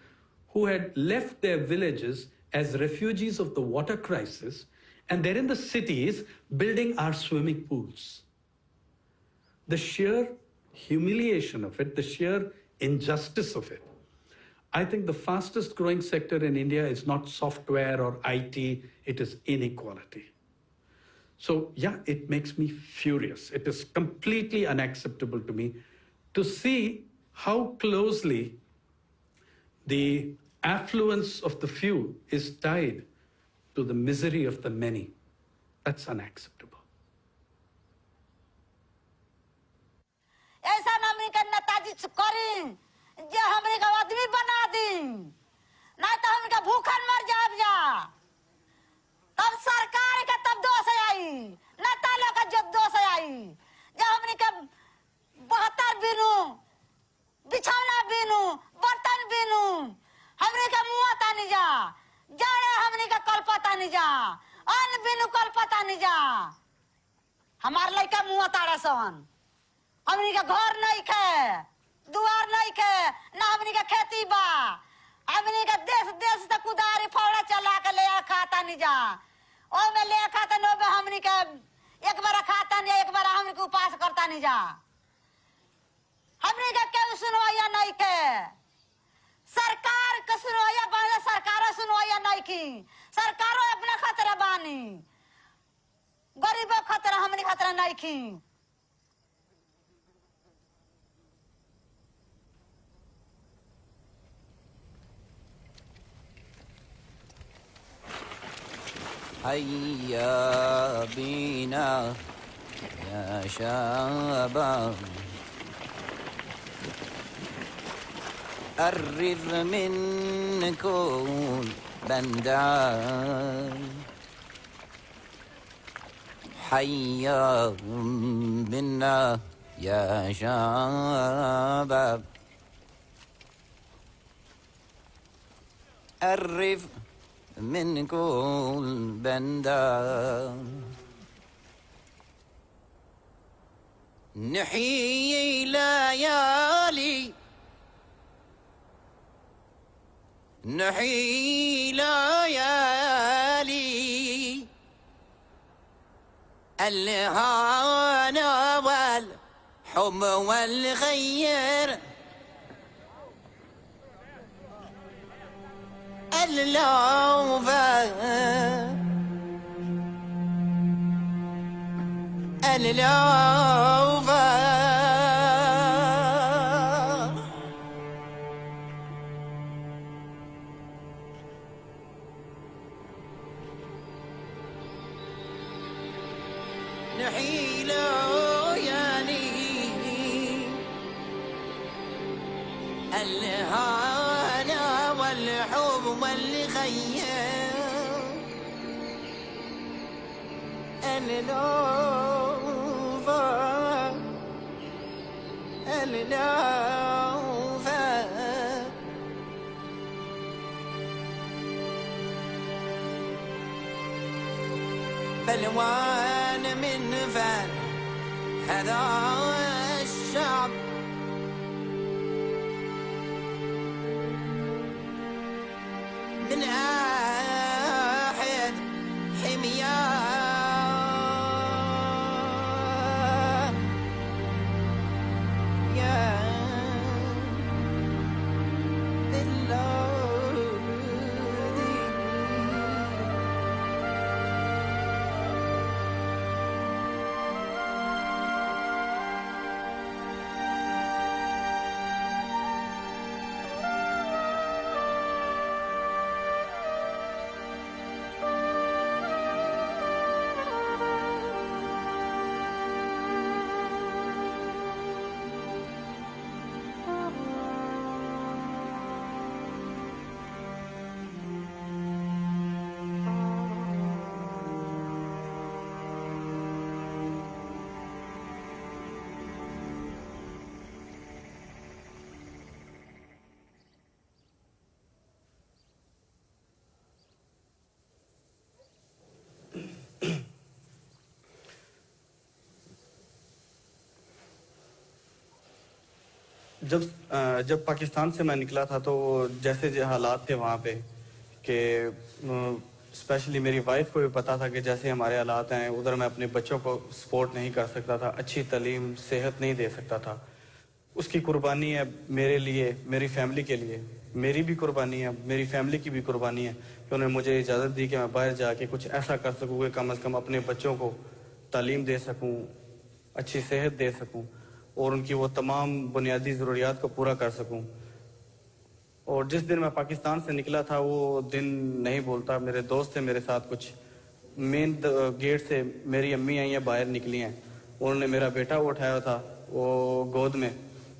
who had left their villages as refugees of the water crisis, and they're in the cities building our swimming pools. The sheer humiliation of it, the sheer injustice of it. I think the fastest growing sector in India is not software or IT, it is inequality. So yeah, it makes me furious. It is completely unacceptable to me to see how closely the affluence of the few is tied to the misery of the many. That's unacceptable. ऐसा हमने का नेताजी करी जे हमने का आदमी बना दी ना तो हमने का भूखन मर जाब जा तब सरकार का तब दोष आई नेता लोग का जब दोष आई जब हमने का 72 बिनु बिछौना बिनु बर्तन बिनु हमने का मुंह तानी जा जाने हमने का कलपता नहीं जा अन बिनु कलपता नहीं जा हमार लड़का मुंह ताड़ा सन हमनी का घर नहीं खे दुआर नहीं खे ना हमनी का खेती बा हमनी का देश देश तक कुदारी फौड़ा चला के ले खाता नहीं जा ओ में ले खाता नो में हमनी का एक बार खाता नहीं एक बार हमनी को उपास करता नहीं जा हमनी का क्यों सुनवाया नहीं खे सरकार का सुनवाया बाने सरकारों सुनवाया नहीं की सरकारों अपना खतरा बानी गरीबों खतरा हमनी खतरा नहीं की هيا بينا يا شباب الرذ من كل بندان حيا بنا يا شباب الرذ من كل بندان نحيي ليالي نحيي ليالي الهنا والحب والخير اللوفا اللوفا نحيل يعني الهنا والحب والخيال اللوفا اللوفا بلوان من فان هذا الشعب من آحد حمياه يا بالله जब पाकिस्तान से मैं निकला था तो जैसे जो हालात थे वहाँ पे कि स्पेशली मेरी वाइफ को भी पता था कि जैसे हमारे हालात हैं उधर मैं अपने बच्चों को सपोर्ट नहीं कर सकता था, अच्छी तालीम सेहत नहीं दे सकता था। उसकी कुर्बानी है मेरे लिए, मेरी फैमिली के लिए, मेरी भी कुर्बानी है, मेरी फैमिली की भी कुर्बानी है कि उन्होंने मुझे इजाज़त दी कि मैं बाहर जाके कुछ ऐसा कर सकूँ कि कम से कम अपने बच्चों को तालीम दे सकूँ, अच्छी सेहत दे सकूँ और उनकी वो तमाम बुनियादी ज़रूरियात को पूरा कर सकूँ। और जिस दिन मैं पाकिस्तान से निकला था वो दिन नहीं भूलता। मेरे दोस्त थे मेरे साथ, कुछ मेन गेट से मेरी अम्मी आई हैं, बाहर निकली हैं, उन्होंने मेरा बेटा उठाया था वो गोद में।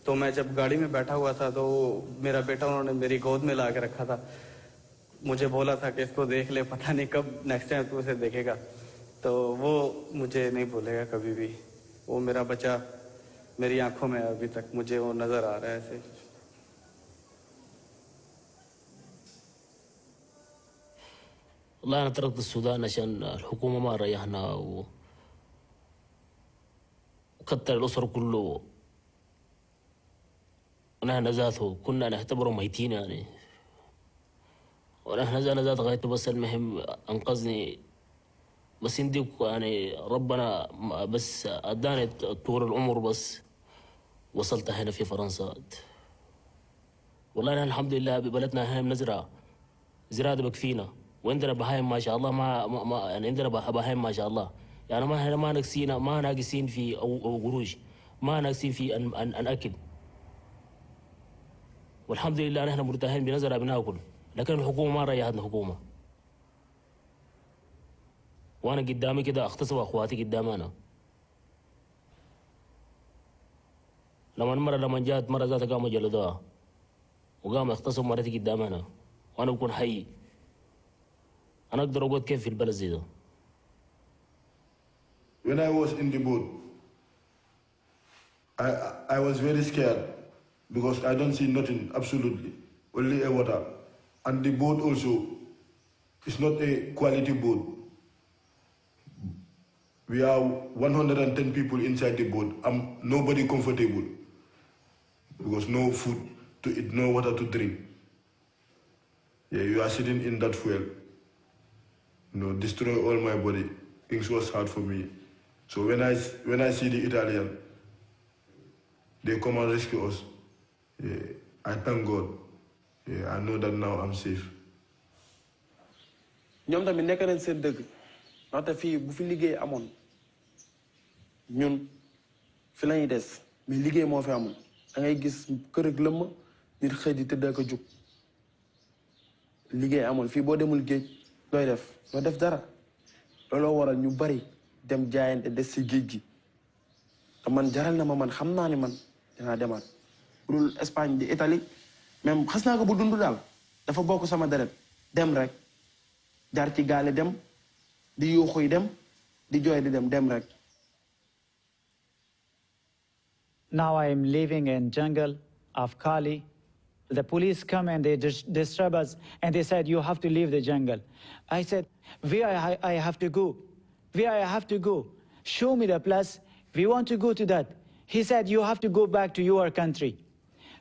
तो मैं जब गाड़ी में बैठा हुआ था तो मेरा बेटा उन्होंने मेरी गोद में ला के रखा था। मुझे बोला था कि इसको देख ले, पता नहीं कब नेक्स्ट टाइम तू इसे देखेगा। तो वो मुझे नहीं भूलेगा कभी भी। वो मेरा बच्चा मेरी आंखों में अभी तक मुझे वो नज़र आ रहा है ऐसे। والله أنا تركت السودان عشان الحكومة ما ريحنا وكتر الأسر كله، ونحن ذاته كنا نعتبره ميتين يعني، ونحن ذات غايته بس المهم أنقذني بس عندي يعني ربنا بس أداني طول العمر بس وصلت هنا في فرنسا. والله نحن الحمد لله ببلدنا هنا بنزرع زراعة بكفينا، وعندنا بهايم ما شاء الله ما يعني عندنا بهايم ما شاء الله، يعني ما ناقصين، ما ناقصين في أو قروش، ما ناقصين في أن أكل، والحمد لله نحن مرتاحين بنزرع بناكل، لكن الحكومة ما ريحتنا حكومة. وانا قدامي كده اغتصبوا اخواتي قدامي انا. لما جات مرة ذاتها قاموا جلدوها وقاموا اغتصبوا مرتي قدامي انا، وانا بكون حي. انا اقدر اقعد كيف في البلد زي ده؟ When I was in the boat, I was very scared because I don't see nothing, absolutely, only a water. And the boat also is not a quality boat. We are 110 people inside the boat. Nobody comfortable because no food to eat, no water to drink. Yeah, you are sitting in that fuel. Destroy all my body. Things was hard for me. So when I see the Italian, they come and rescue us. Yeah, I thank God. Yeah, I know that now I'm safe. ñoom tamit nekk nañ seen dëgg ndaxte fii bu fi liggéey amoon ñun fi la ñuy des mais liggéey moo fi amul da ngay gis kër ak lëmm nit xëy di tëdd ak a jug liggéey amul fii boo demul géej looy def doo def dara looloo waral ñu bari dem jaayante des si géej gi te man jaral na ma man xam naa ni man dinaa demaat budul Espagne di Italie même xas naa ko bu dund daal dafa bokk sama deret dem rek jaar ci gaale dem di yuuxuy dem di jooy di dem rek. Now I am living in jungle of Kali. The police come and they disturb us and they said, you have to leave the jungle. I said, where I have to go? Where I have to go? Show me the place. We want to go to that. He said, you have to go back to your country.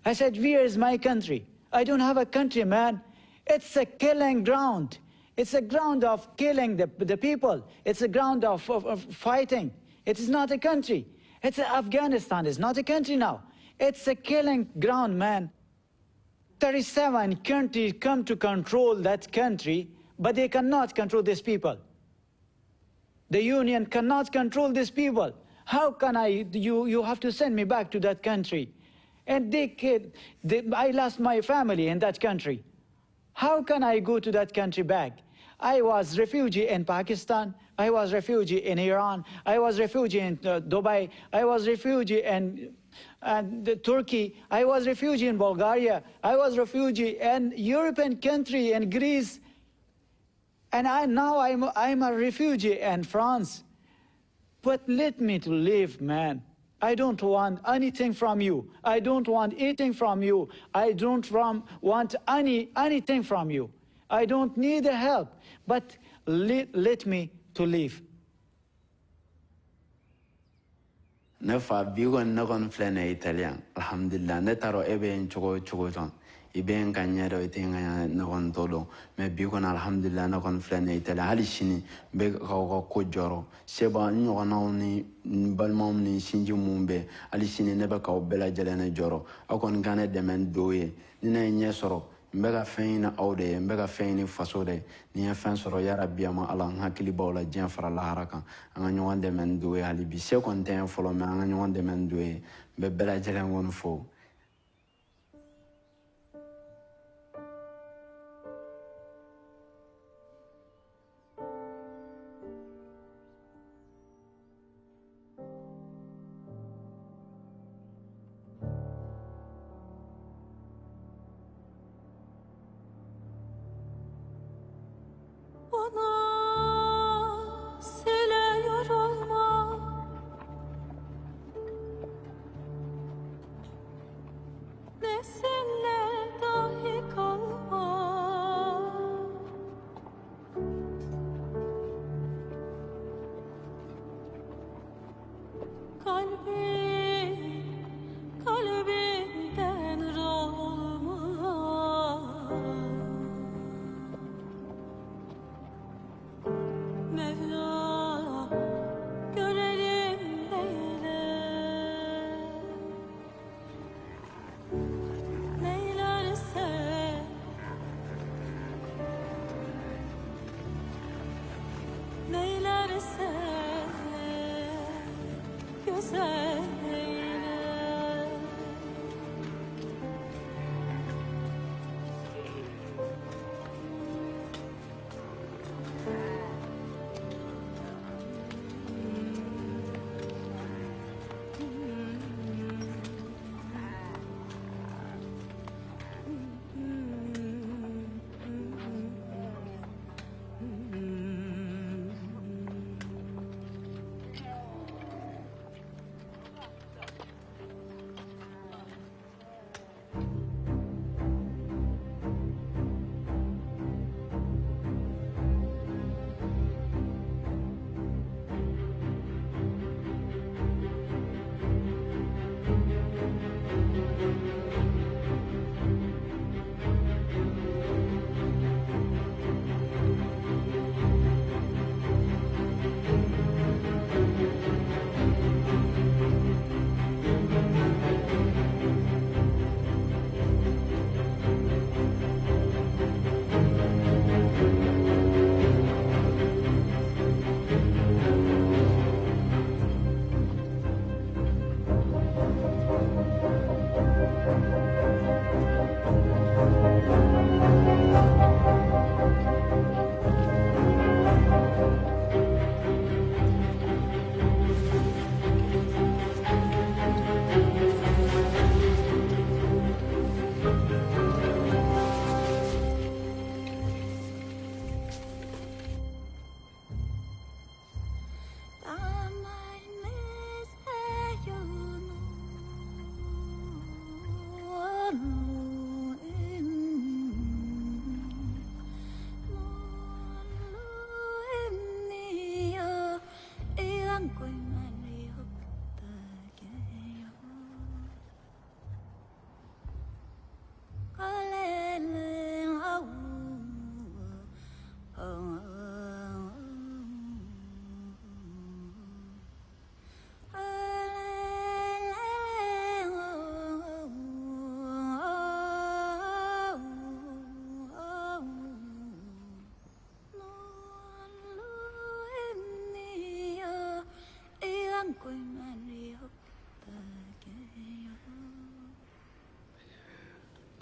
I said, where is my country? I don't have a country, man. It's a killing ground. It's a ground of killing the people. It's a ground of fighting. It is not a country. It's Afghanistan. It's not a country now. It's a killing ground, man. 37 countries come to control that country, but they cannot control these people. The union cannot control these people. How can you have to send me back to that country? And I lost my family in that country. How can I go to that country back? I was refugee in Pakistan. I was refugee in Iran. I was refugee in Dubai. I was refugee in Turkey. I was refugee in Bulgaria. I was refugee in European country in Greece. And now I'm a refugee in France. But let me to live, man. I don't want anything from you. I don't want eating from you. I don't want anything from you. I don't need the help, but let me to live. ne fa bigon ne kon flene italien alhamdulillah ne taro ebe en chogo ton iben kanyero itenga ne kon todo me bigon alhamdulillah ne kon flene italien hali shini be ko joro seba nyogona ni balmom ni shinji mumbe hali shini ne be ka bela jelene joro akon gane demen doye ni na nyesoro mbega feina awde mbega feini fasode ni fen soro ya rabbi ama ala hakili bawla jen fara la haraka anga nyonde men duwe ali bi se konten folo me anga nyonde men duwe be bela jelen won fo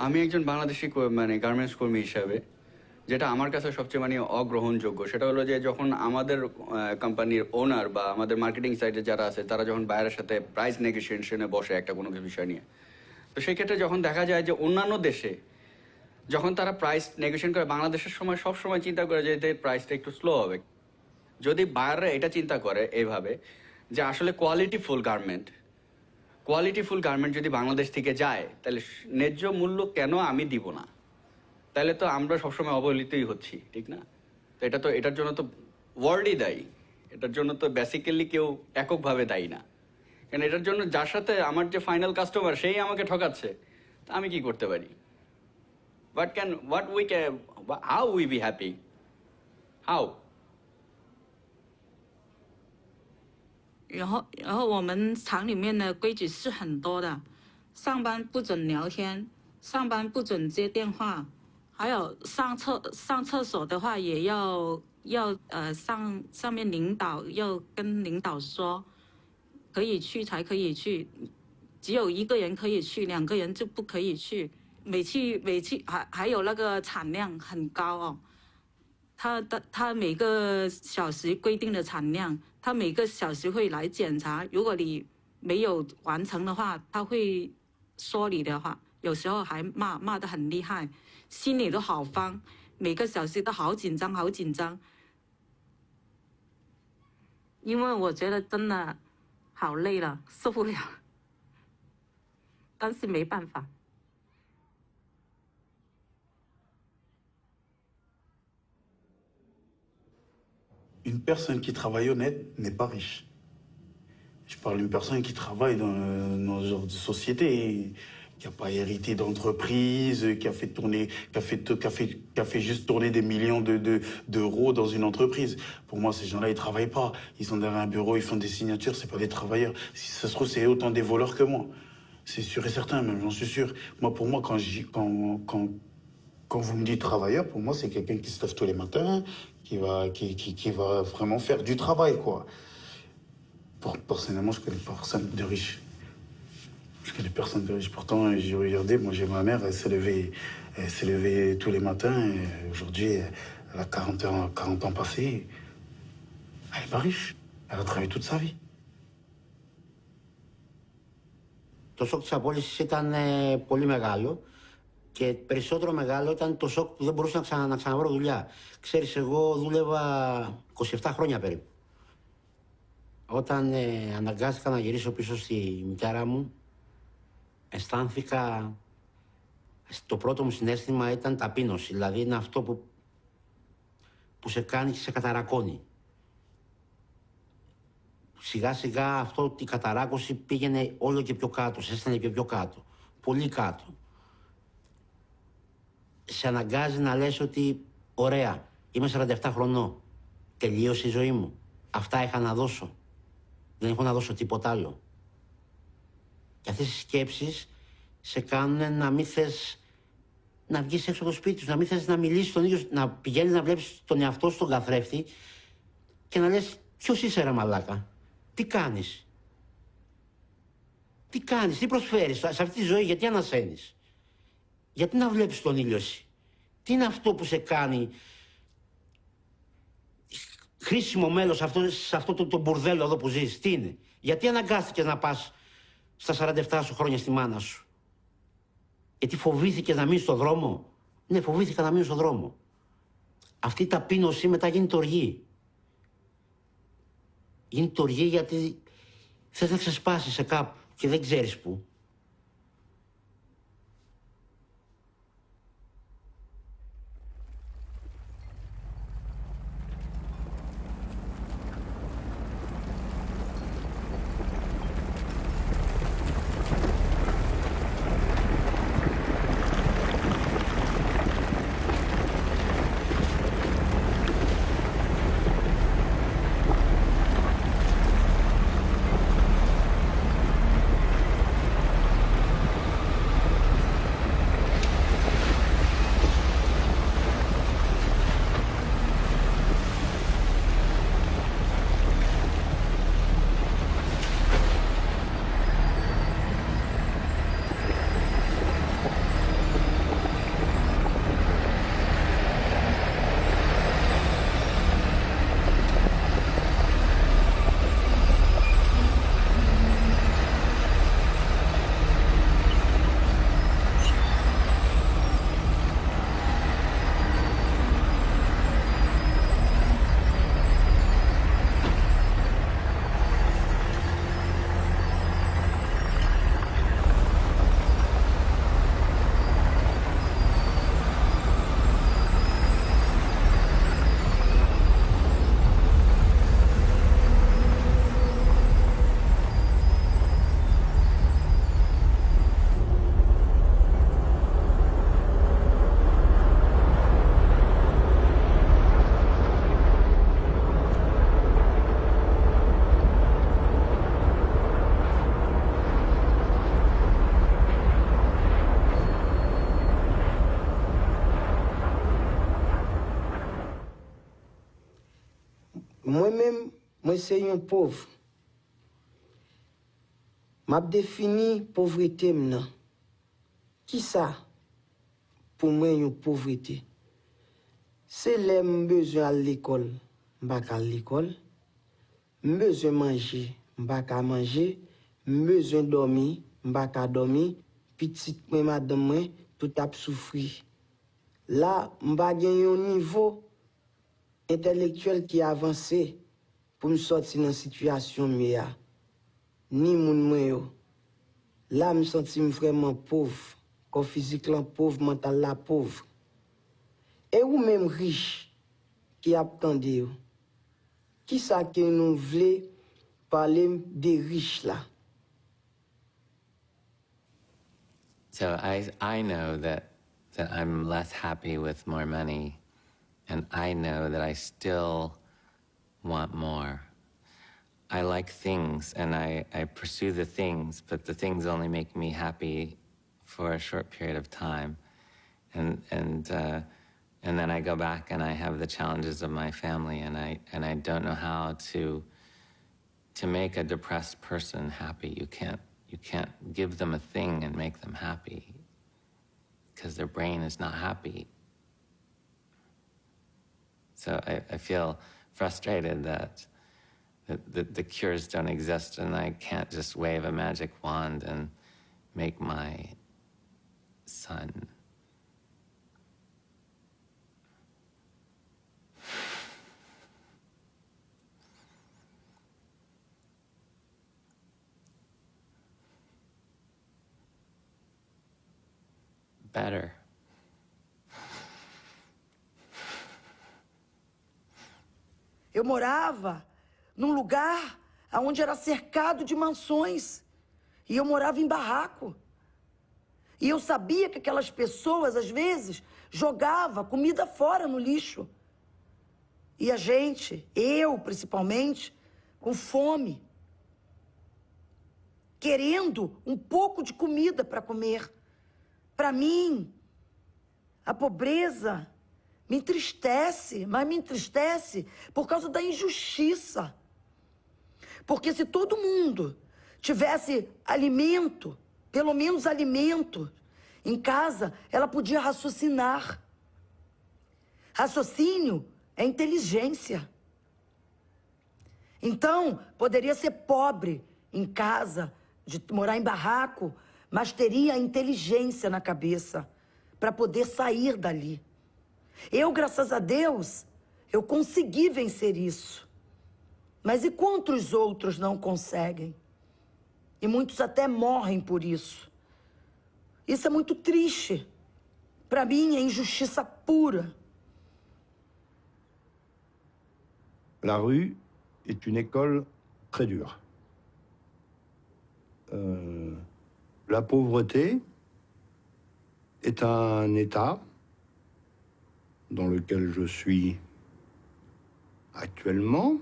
আমি একজন বাংলাদেশি মানে garments কর্মী হিসাবে যেটা আমার কাছে সবচেয়ে মানে অগ্রহণযোগ্য সেটা হলো যে যখন আমাদের কোম্পানির ওনার বা আমাদের মার্কেটিং সাইডে যারা আছে তারা যখন বাইরের সাথে প্রাইস নেগোসিয়েশনে বসে একটা কোনো বিষয় নিয়ে, তো সেই ক্ষেত্রে যখন দেখা যায় যে অন্যান্য দেশে যখন তারা প্রাইস নেগোসিয়েশন করে বাংলাদেশের সময় সব সময় চিন্তা করে যে এতে প্রাইসটা একটু স্লো হবে। যদি বাইরে এটা চিন্তা করে এইভাবে যে আসলে কোয়ালিটিফুল গার্মেন্ট যদি বাংলাদেশ থেকে যায় তাহলে ন্যায্য মূল্য কেন আমি দিব না, তাহলে তো আমরা সবসময় অবহেলিতই হচ্ছি, ঠিক না? তো এটার জন্য তো ওয়ার্ল্ডই দায়ী, এটার জন্য তো বেসিক্যালি কেউ এককভাবে দায়ী না। কারণ এটার জন্য যার সাথে আমার যে ফাইনাল কাস্টমার সেই আমাকে ঠকাচ্ছে, তা আমি কি করতে পারি? How we be happy? How? 然后我们厂里面的规矩是很多的，上班不准聊天，上班不准接电话，还有上厕所的话也上面领导要跟领导说，可以去才可以去，只有一个人可以去，两个人就不可以去。每期还有那个产量很高哦，他每个小时规定的产量，他每个小时会来检查，如果你没有完成的话，他会说你的话，有时候还骂得很厉害，心里都好慌，每个小时都好紧张好紧张，因为我觉得真的好累了，受不了，但是没办法。Une personne qui travaille honnête n'est pas riche. Je parle d'une personne qui travaille dans ce genre de société, qui n'a pas hérité d'entreprise, qui a fait juste tourner des millions d'euros dans une entreprise. Pour moi, ces gens-là, ils ne travaillent pas. Ils sont derrière un bureau, ils font des signatures, c'est pas des travailleurs. Si ça se trouve, c'est autant des voleurs que moi. C'est sûr et certain, même, j'en suis sûr. Pour moi, quand vous me dites travailleur, pour moi, c'est quelqu'un qui se lève tous les matins, qui va vraiment faire du travail, quoi. Personnellement, je connais personne de riche. Je connais personne de riche. Pourtant, j'ai regardé, moi j'ai ma mère, elle s'est levée tous les matins. Et aujourd'hui, elle a 40 ans passés. Elle n'est pas riche. Elle a travaillé toute sa vie. Το σοκ της απόλυσης ήταν πολύ μεγάλο και περισσότερο μεγάλο ήταν το σοκ που δεν μπορούσα να ξαναβρω δουλειά. Ξέρεις, εγώ δούλευα 27 χρόνια περίπου. Όταν αναγκάστηκα να γυρίσω πίσω στη μητέρα μου, αισθάνθηκα, το πρώτο μου συναίσθημα ήταν ταπείνωση, δηλαδή είναι αυτό που σε κάνει και σε καταρακώνει. Σιγά σιγά αυτό η καταράκωση πήγαινε όλο και πιο κάτω, σε έστανε και πιο κάτω, πολύ κάτω. Σε αναγκάζει να λες ότι ωραία, είμαι 47 χρονών, τελείωσε η ζωή μου, αυτά είχα να δώσω, δεν έχω να δώσω τίποτα άλλο. Και αυτές οι σκέψεις σε κάνουν να μην θες να βγεις έξω από το σπίτι σου, να μην θες να μιλήσεις τον ίδιο, να πηγαίνεις να βλέπεις τον εαυτό σου στον καθρέφτη και να λες ποιος είσαι ρε μαλάκα, τι κάνεις, τι προσφέρεις σε αυτή τη ζωή, γιατί ανασένεις, γιατί να βλέπεις τον ήλιο εσύ, τι είναι αυτό που σε κάνει χρήσιμο μέλος σε αυτό το μπουρδέλο εδώ που ζεις, τι είναι, γιατί αναγκάστηκες να πας στα 47 σου χρόνια στη μάνα σου, γιατί φοβήθηκες να μείνεις στον δρόμο, ναι φοβήθηκα να μείνω στον δρόμο, αυτή η ταπείνωση μετά γίνεται οργή. Γίνεται οργή γιατί θες να ξεσπάσεις σε κάπου και δεν ξέρεις πού. Moi-même, moi c'est un pauvre. M'a défini pauvreté maintenant. Qui ça? Pour moi, une pauvreté. C'est les besoin à l'école, m'pas à l'école. Besoin manger, m'pas à manger. Besoin dormir, m'pas à dormir. Petite moi madame moi, tout a souffri. Là, m'pas gagner un niveau intellectuel qui a avancé pour me sortir dans une situation meilleure. Ni moun mwen yo. Là, me senti vraiment pauvre. Corps physique là pauvre, mental là pauvre. Et ou même riche qui attendent yo. Qui ça que nous voulons parler des riches là? So I know that I'm less happy with more money, and I know that I still want more. I like things, and I pursue the things, but the things only make me happy for a short period of time, and then I go back and I have the challenges of my family, and I don't know how to make a depressed person happy. You can't give them a thing and make them happy, because their brain is not happy. So I feel frustrated that the cures don't exist, and I can't just wave a magic wand and make my son better. Eu morava num lugar onde era cercado de mansões. E eu morava em barraco. E eu sabia que aquelas pessoas, às vezes, jogavam comida fora no lixo. E a gente, eu principalmente, com fome. Querendo um pouco de comida para comer. Para mim, a pobreza me entristece, mas me entristece por causa da injustiça. Porque se todo mundo tivesse alimento, pelo menos alimento, em casa, ela podia raciocinar. Raciocínio é inteligência. Então, poderia ser pobre em casa, de morar em barraco, mas teria a inteligência na cabeça para poder sair dali. Eu, graças a Deus, eu consegui vencer isso. Mas e quantos outros não conseguem? E muitos até morrem por isso. Isso é muito triste. Para mim, é injustiça pura. La rue est une école très dure. La pauvreté est un état dans lequel je suis actuellement,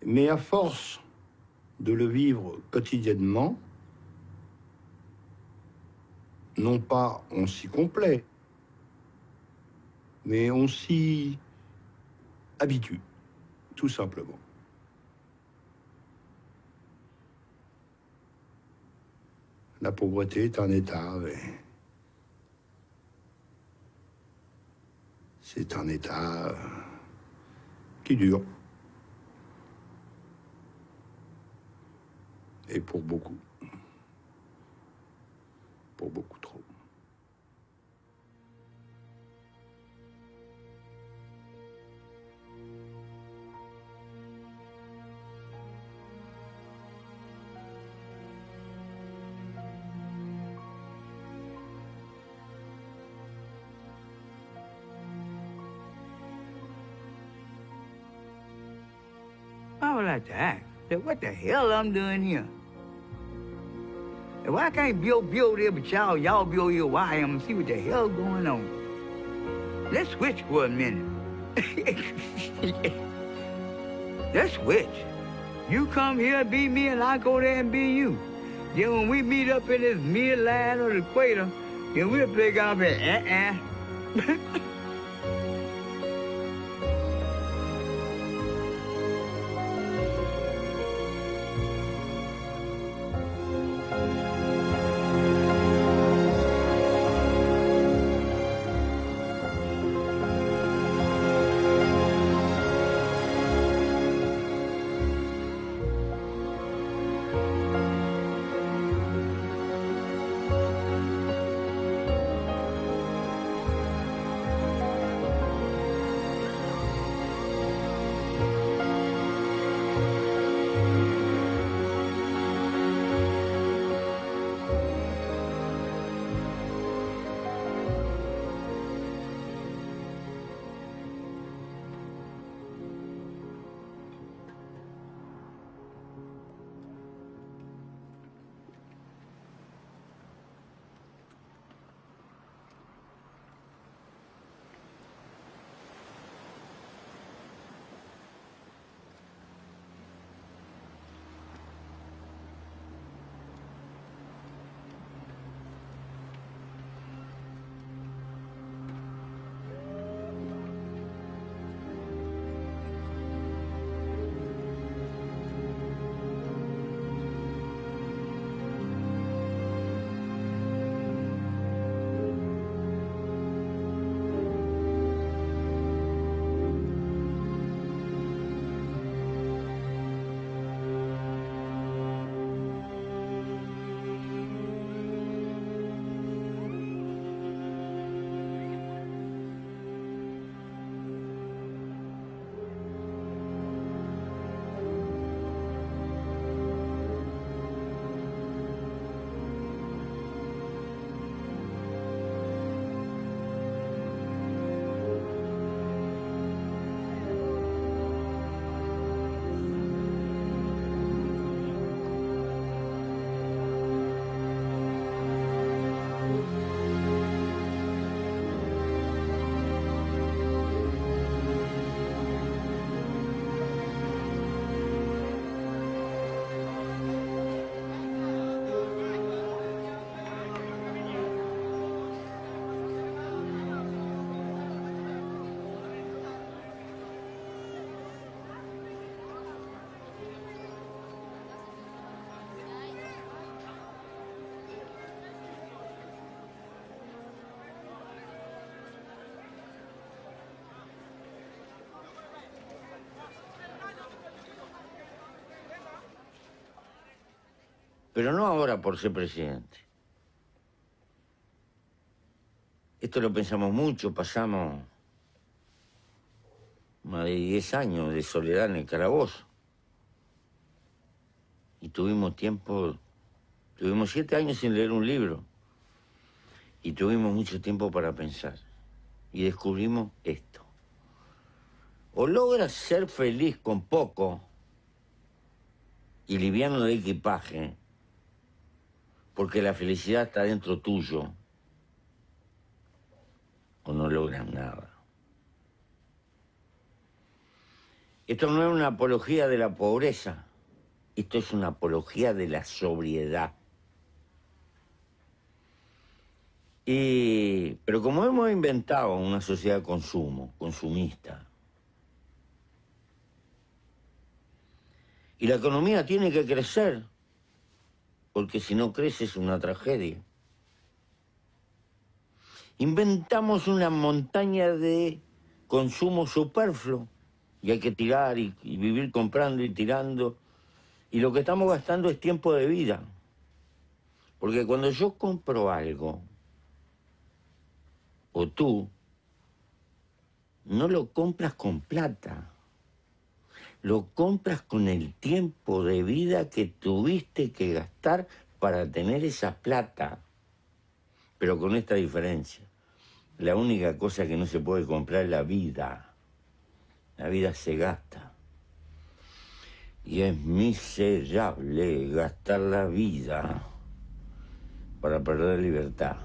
mais à force de le vivre quotidiennement, non pas on s'y complaît, mais on s'y habitue, tout simplement. La pauvreté est un état, c'est un état qui dure. Et pour beaucoup trop. I would like to ask, what the hell I'm doing here? If I can't be over there with y'all be over here where I am and see what the hell going on. Let's switch for a minute. Let's switch. You come here and be me and I go there and be you. Then when we meet up in this midline or the equator, then we'll play golf at Pero no ahora por ser presidente. Esto lo pensamos mucho, pasamos más de 10 años de soledad en el calabozo. Y tuvimos 7 años sin leer un libro. Y tuvimos mucho tiempo para pensar. Y descubrimos esto. O logras ser feliz con poco y liviano de equipaje, porque la felicidad está dentro tuyo, o no logras nada. Esto no es una apología de la pobreza, esto es una apología de la sobriedad. Pero como hemos inventado una sociedad de consumo, consumista, y la economía tiene que crecer, porque si no crece es una tragedia. Inventamos una montaña de consumo superfluo y hay que tirar y vivir comprando y tirando. Y lo que estamos gastando es tiempo de vida. Porque cuando yo compro algo, o tú, no lo compras con plata. Lo compras con el tiempo de vida que tuviste que gastar para tener esa plata. Pero con esta diferencia. La única cosa que no se puede comprar es la vida. La vida se gasta. Y es miserable gastar la vida para perder libertad.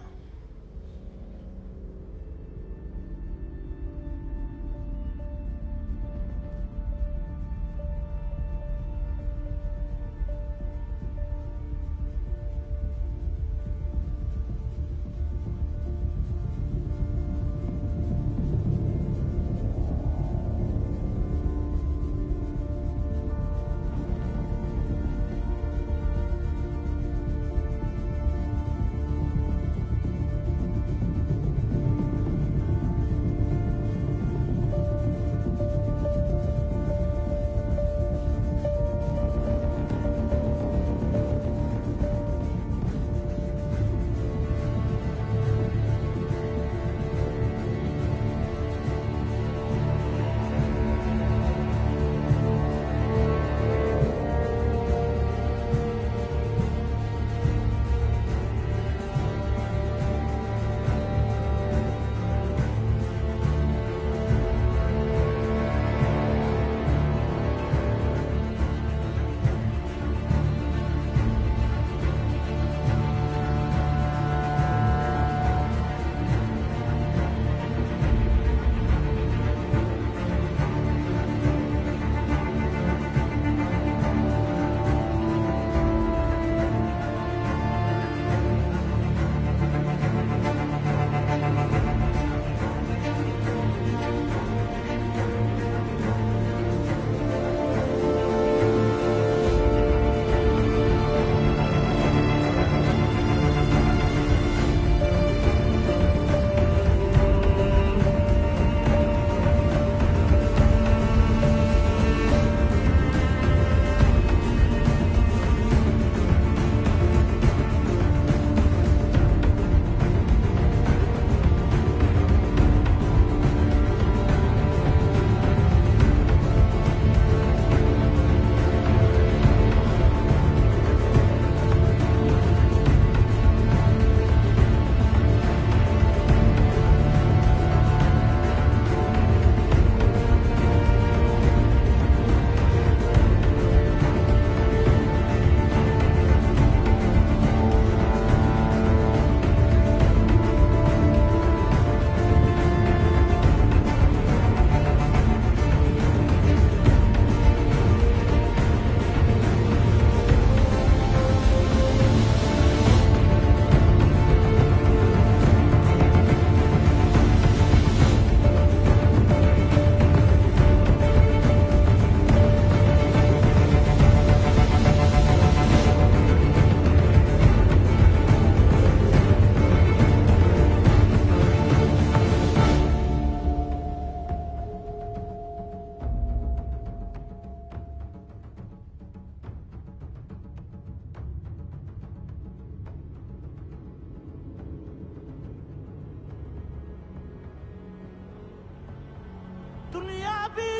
dunia bi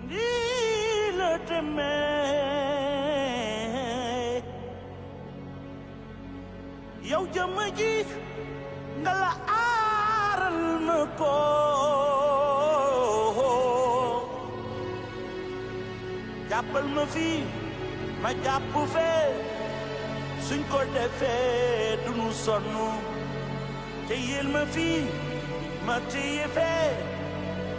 nii la demee yow jëmm ji nga la aaral ma ko jàppal ma fii ma jàpp fee suñ ko defee du nu sonn te yéel ma fii ma téye fee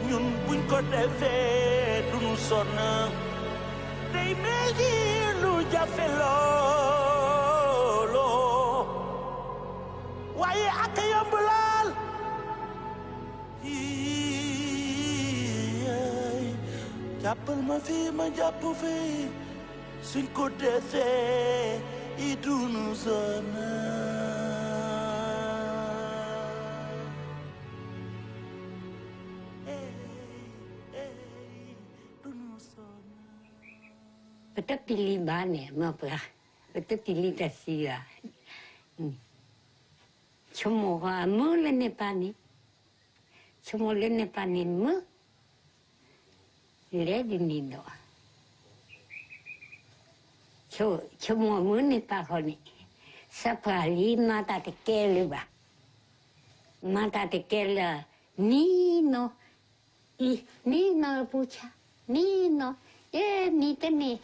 ñun buñ ko defee du nu sonn day mel ni lu jafe loolo waaye ak yomb laal jàppal ma fii ma jàpp fii suñ ko defee i du nu sonn Betul pilih mana, apa? Betul pilih Asia. Cuma kamu lene pani, cuma lene pani mu, leh ni do. Cuma mu ni pakoni, sepali mata tekele ba, mata tekele Nino, Nino pucha, Nino, ni tene.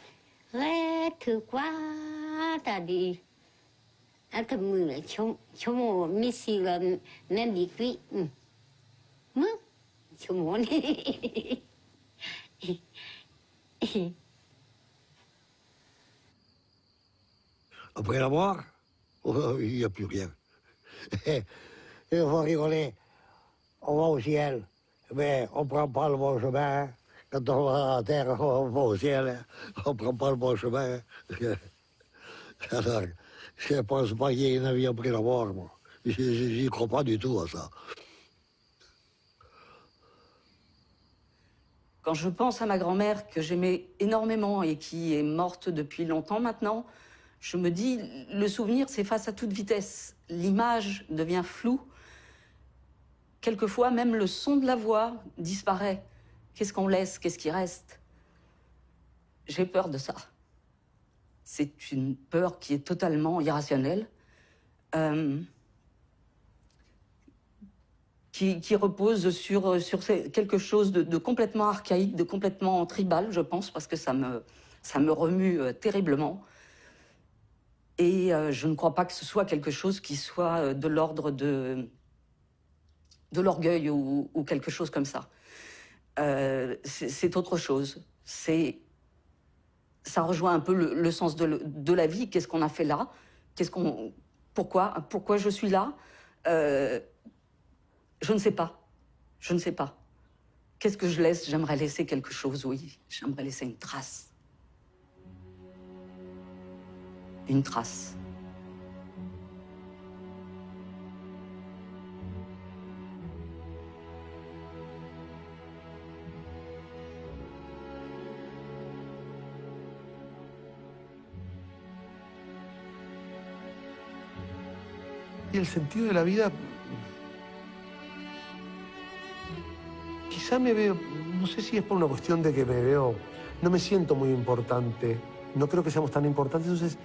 Ghét thứ quá ta đi à cái mưa chôm mồ Messi là nên đi quỵ mất chôm mồ này Après la mort, il n'y a plus rien. Il faut rigoler. On va au ciel, mais on ne prend pas le bon chemin. Quand on va à terre, on va au ciel, on ne prend pas le bon chemin. Alors, je ne pense pas qu'il y ait une vie après la mort, moi. Je n'y crois pas du tout à ça. Quand je pense à ma grand-mère que j'aimais énormément et qui est morte depuis longtemps maintenant, je me dis, le souvenir s'efface à toute vitesse. L'image devient floue. Quelquefois, même le son de la voix disparaît. Qu'est-ce qu'on laisse? Qu'est-ce qui reste? J'ai peur de ça. C'est une peur qui est totalement irrationnelle, qui repose sur quelque chose de complètement archaïque, de complètement tribal, je pense, parce que ça me remue terriblement. Et je ne crois pas que ce soit quelque chose qui soit de l'ordre de l'orgueil ou quelque chose comme ça. C'est autre chose. Ça rejoint un peu le sens de la vie. Qu'est-ce qu'on a fait là? Pourquoi je suis là? Je ne sais pas. Je ne sais pas. Qu'est-ce que je laisse? J'aimerais laisser quelque chose, oui. J'aimerais laisser une trace. Une trace. Y el sentido de la vida, quizá me veo, no sé si es por una cuestión de que me veo, no me siento muy importante, no creo que seamos tan importantes, entonces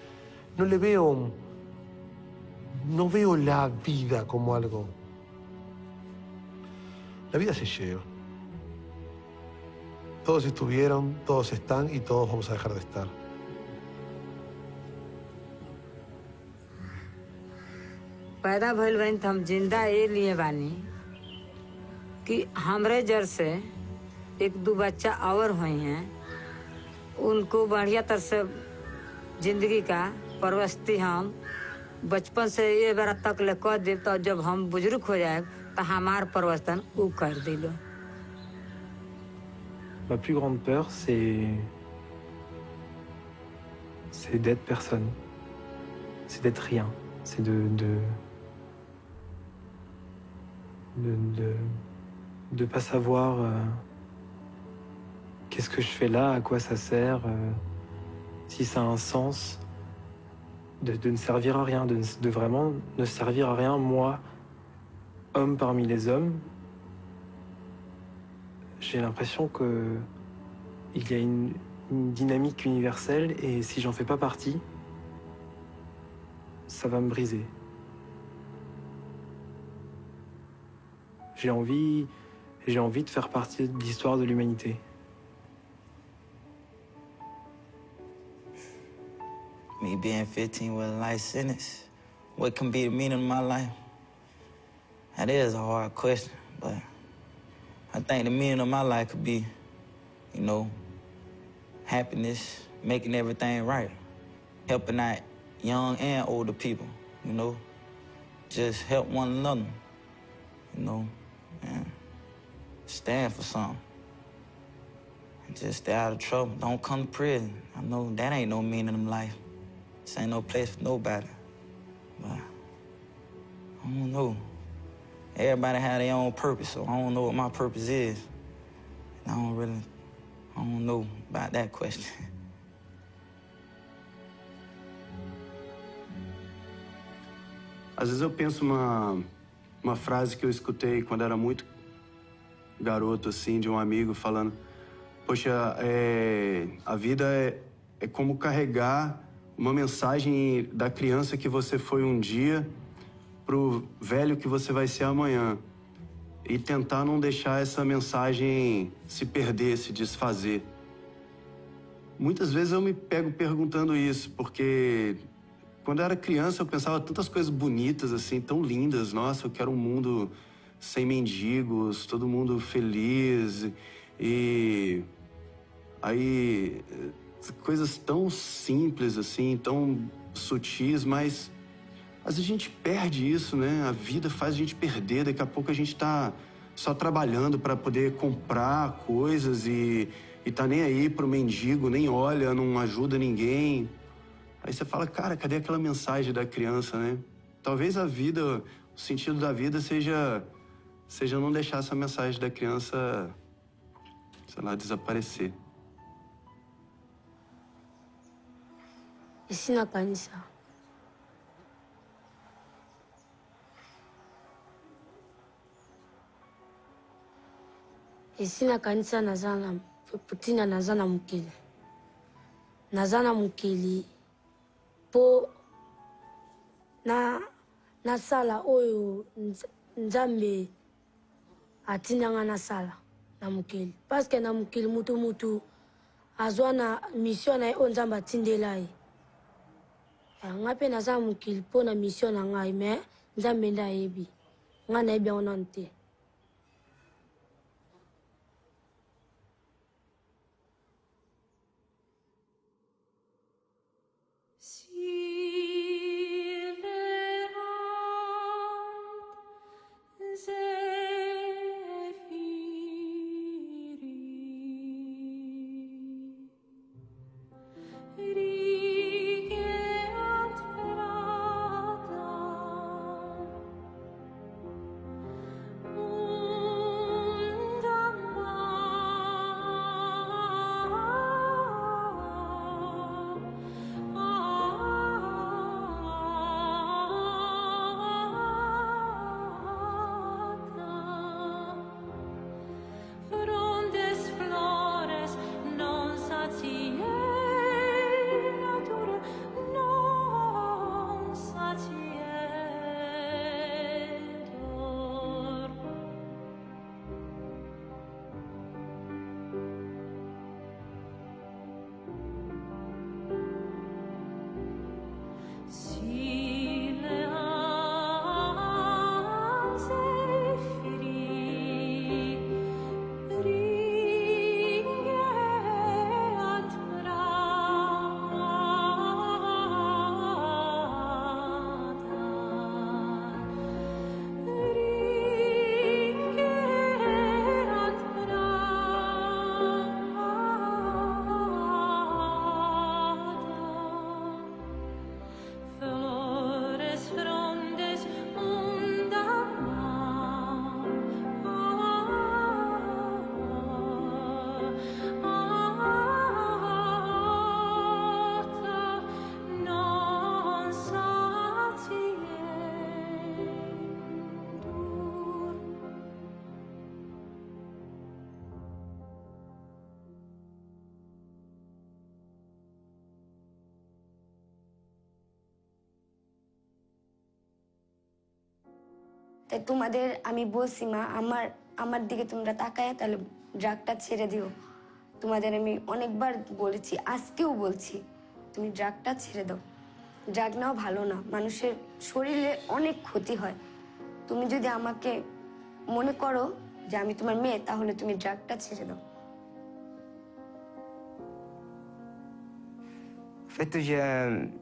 no le veo, no veo la vida como algo. La vida se lleva. Todos estuvieron, todos están y todos vamos a dejar de estar. पैदा भइल बानी तो हम जिंदा ये लिए बानी कि हमरे जर से एक दो बच्चा और हुए हैं, उनको बढ़िया तरह से जिंदगी का परवस्ती हम बचपन से ये बार तक ले कर दे, तो जब हम बुजुर्ग हो जाए तो हमार परवस्तन उ कर दिलो। Ma plus grande peur, c'est d'être personne, c'est d'être rien, c'est de pas savoir qu'est-ce que je fais là, à quoi ça sert, si ça a un sens, de ne servir à rien, de vraiment ne servir à rien, moi, homme parmi les hommes, j'ai l'impression que il y a une dynamique universelle et si j'en fais pas partie, ça va me briser. J'ai envie de faire partie de l'histoire de l'humanité. Me being 15 with a life sentence, what can be the meaning of my life? That is a hard question, but I think the meaning of my life could be, you know, happiness, making everything right, helping out young and older people, you know, just help one another, you know, and stand for something. And just stay out of trouble. Don't come to prison. I know that ain't no meaning in life. This ain't no place for nobody. But I don't know. Everybody have their own purpose, so I don't know what my purpose is. I don't know about that question. Às vezes eu penso uma frase que eu escutei quando era muito garoto, assim, de um amigo falando: poxa, a vida é como carregar uma mensagem da criança que você foi um dia pro velho que você vai ser amanhã. E tentar não deixar essa mensagem se perder, se desfazer. Muitas vezes eu me pego perguntando isso, porque quando eu era criança eu pensava tantas coisas bonitas, assim, tão lindas. Nossa, eu quero um mundo sem mendigos, todo mundo feliz. E aí, coisas tão simples, assim, tão sutis, mas às vezes a gente perde isso, né? A vida faz a gente perder. Daqui a pouco a gente tá só trabalhando para poder comprar coisas e tá nem aí pro mendigo, nem olha, não ajuda ninguém. Aí você fala, cara, cadê aquela mensagem da criança, né? Talvez a vida, o sentido da vida seja não deixar essa mensagem da criança, sei lá, desaparecer. Sina kanisa. Sina kanisa nazana putina nazana mukili. Nazana mukili po na sala oyo nzambe atinanga na sala na mukili. Parce que na mukili mutu azwa na mission na o nzambe atindela ye. Ngape nazana mukili po na mission na ngai mais nzambe nda yebi. Nga na yebi onante. তাই তোমাদের আমি বলছি মা আমার দিকে তোমরা তাকায় তাহলে ড্রাগটা ছেড়ে দিও। তোমাদের আমি অনেকবার বলেছি, আজকেও বলছি, তুমি ড্রাগটা ছেড়ে দাও। ড্রাগ নাও ভালো না, মানুষের শরীরে অনেক ক্ষতি হয়। তুমি যদি আমাকে মনে করো যে আমি তোমার মেয়ে, তাহলে তুমি ড্রাগটা ছেড়ে দাও। En fait,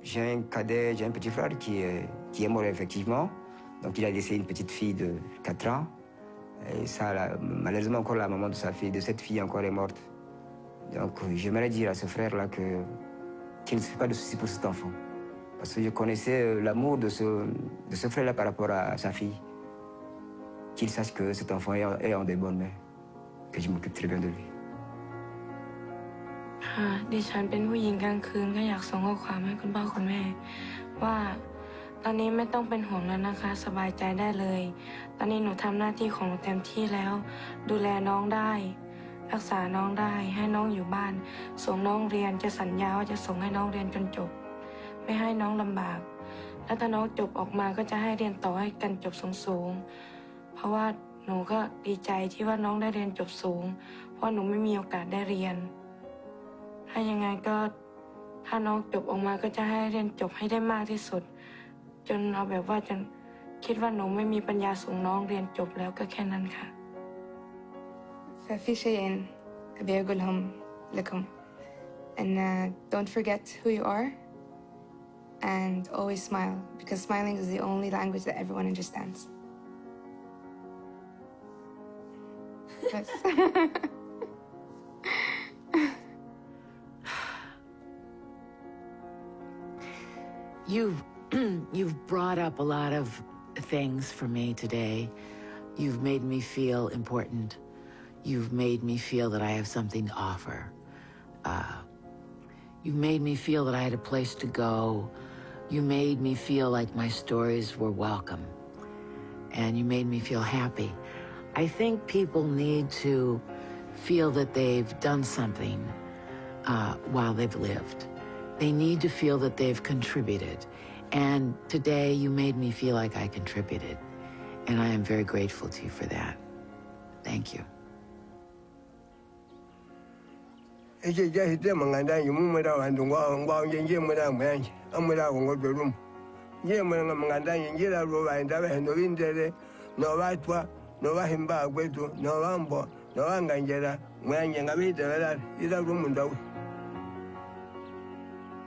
j'ai un cadet, j'ai un petit frère qui est mort effectivement. Donc il a laissé une petite fille de 4 ans. Et ça, malheureusement, encore la maman de cette fille encore est morte. Donc j'aimerais dire à ce frère-là qu'il ne se fait pas de soucis pour cet enfant. Parce que je connaissais l'amour de ce frère-là par rapport à sa fille. Qu'il sache que cet enfant est en des bonnes mains. Que je m'occupe très bien de lui. ค่ะดิฉันเป็นผู้หญิงกลางคืนก็อยากส่งข้อความให้คุณพ่อคุณแม่ว่าตอนนี้ไม่ต้องเป็นห่วงแล้วนะคะสบายใจได้เลยตอนนี้หนูทำหน้าที่ของหนูเต็มที่แล้วดูแลน้องได้รักษาน้องได้ให้น้องอยู่บ้านส่งน้องเรียนจะสัญญาว่าจะส่งให้น้องเรียนจนจบไม่ให้น้องลำบากแล้วถ้าน้องจบออกมาก็จะให้เรียนต่อให้กันจบสูงๆเพราะว่าหนูก็ดีใจที่ว่าน้องได้เรียนจบสูงเพราะหนูไม่มีโอกาสได้เรียนถ้ายังไงก็ถ้าน้องจบออกมาก็จะให้เรียนจบให้ได้มากที่สุดจนเอาแบบว่าจนคิดว่าหนูไม่มีปัญญาส่งน้องเรียนจบแล้วก็แค่นั้นค่ะ ففي شيئين أبي أقولهم لكم and don't forget who you are and always smile because smiling is the only language that everyone understands. Yes. You've brought up a lot of things for me today. You've made me feel important. You've made me feel that I have something to offer. You made me feel that I had a place to go. You made me feel like my stories were welcome. And you made me feel happy. I think people need to feel that they've done something while they've lived. They need to feel that they've contributed. And today you made me feel like I contributed. And I am very grateful to you for that. Thank you.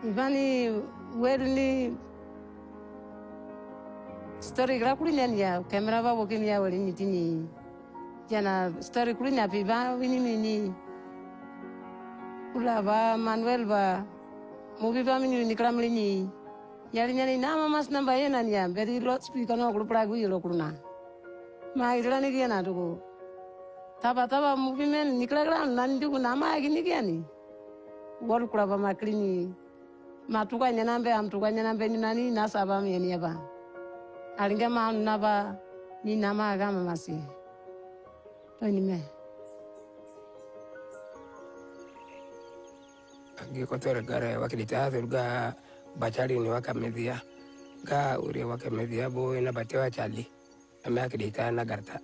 Ivani welni story gra kulinya ya kamera ba wokin ya wali mitini jana story kulinya pi ba wini mini ula ba Manuel ba movie ba mini nikram lini yari nyani nama mas namba yena nya beri lot speaker no kulu pragu yelo kuluna ma ira ni gena dugo taba movie men nikra nan dugo nama gini gani wol kula ba maklini matuka nyanambe amtuka nyanambe ni nani nasaba meni yaba alinga ma naba ni nama gama masi to ni me agi kotor gare wakilita turga bachari ni wakamedhia ga uri wakamedhia bo ina batewa chali ame akilita na garta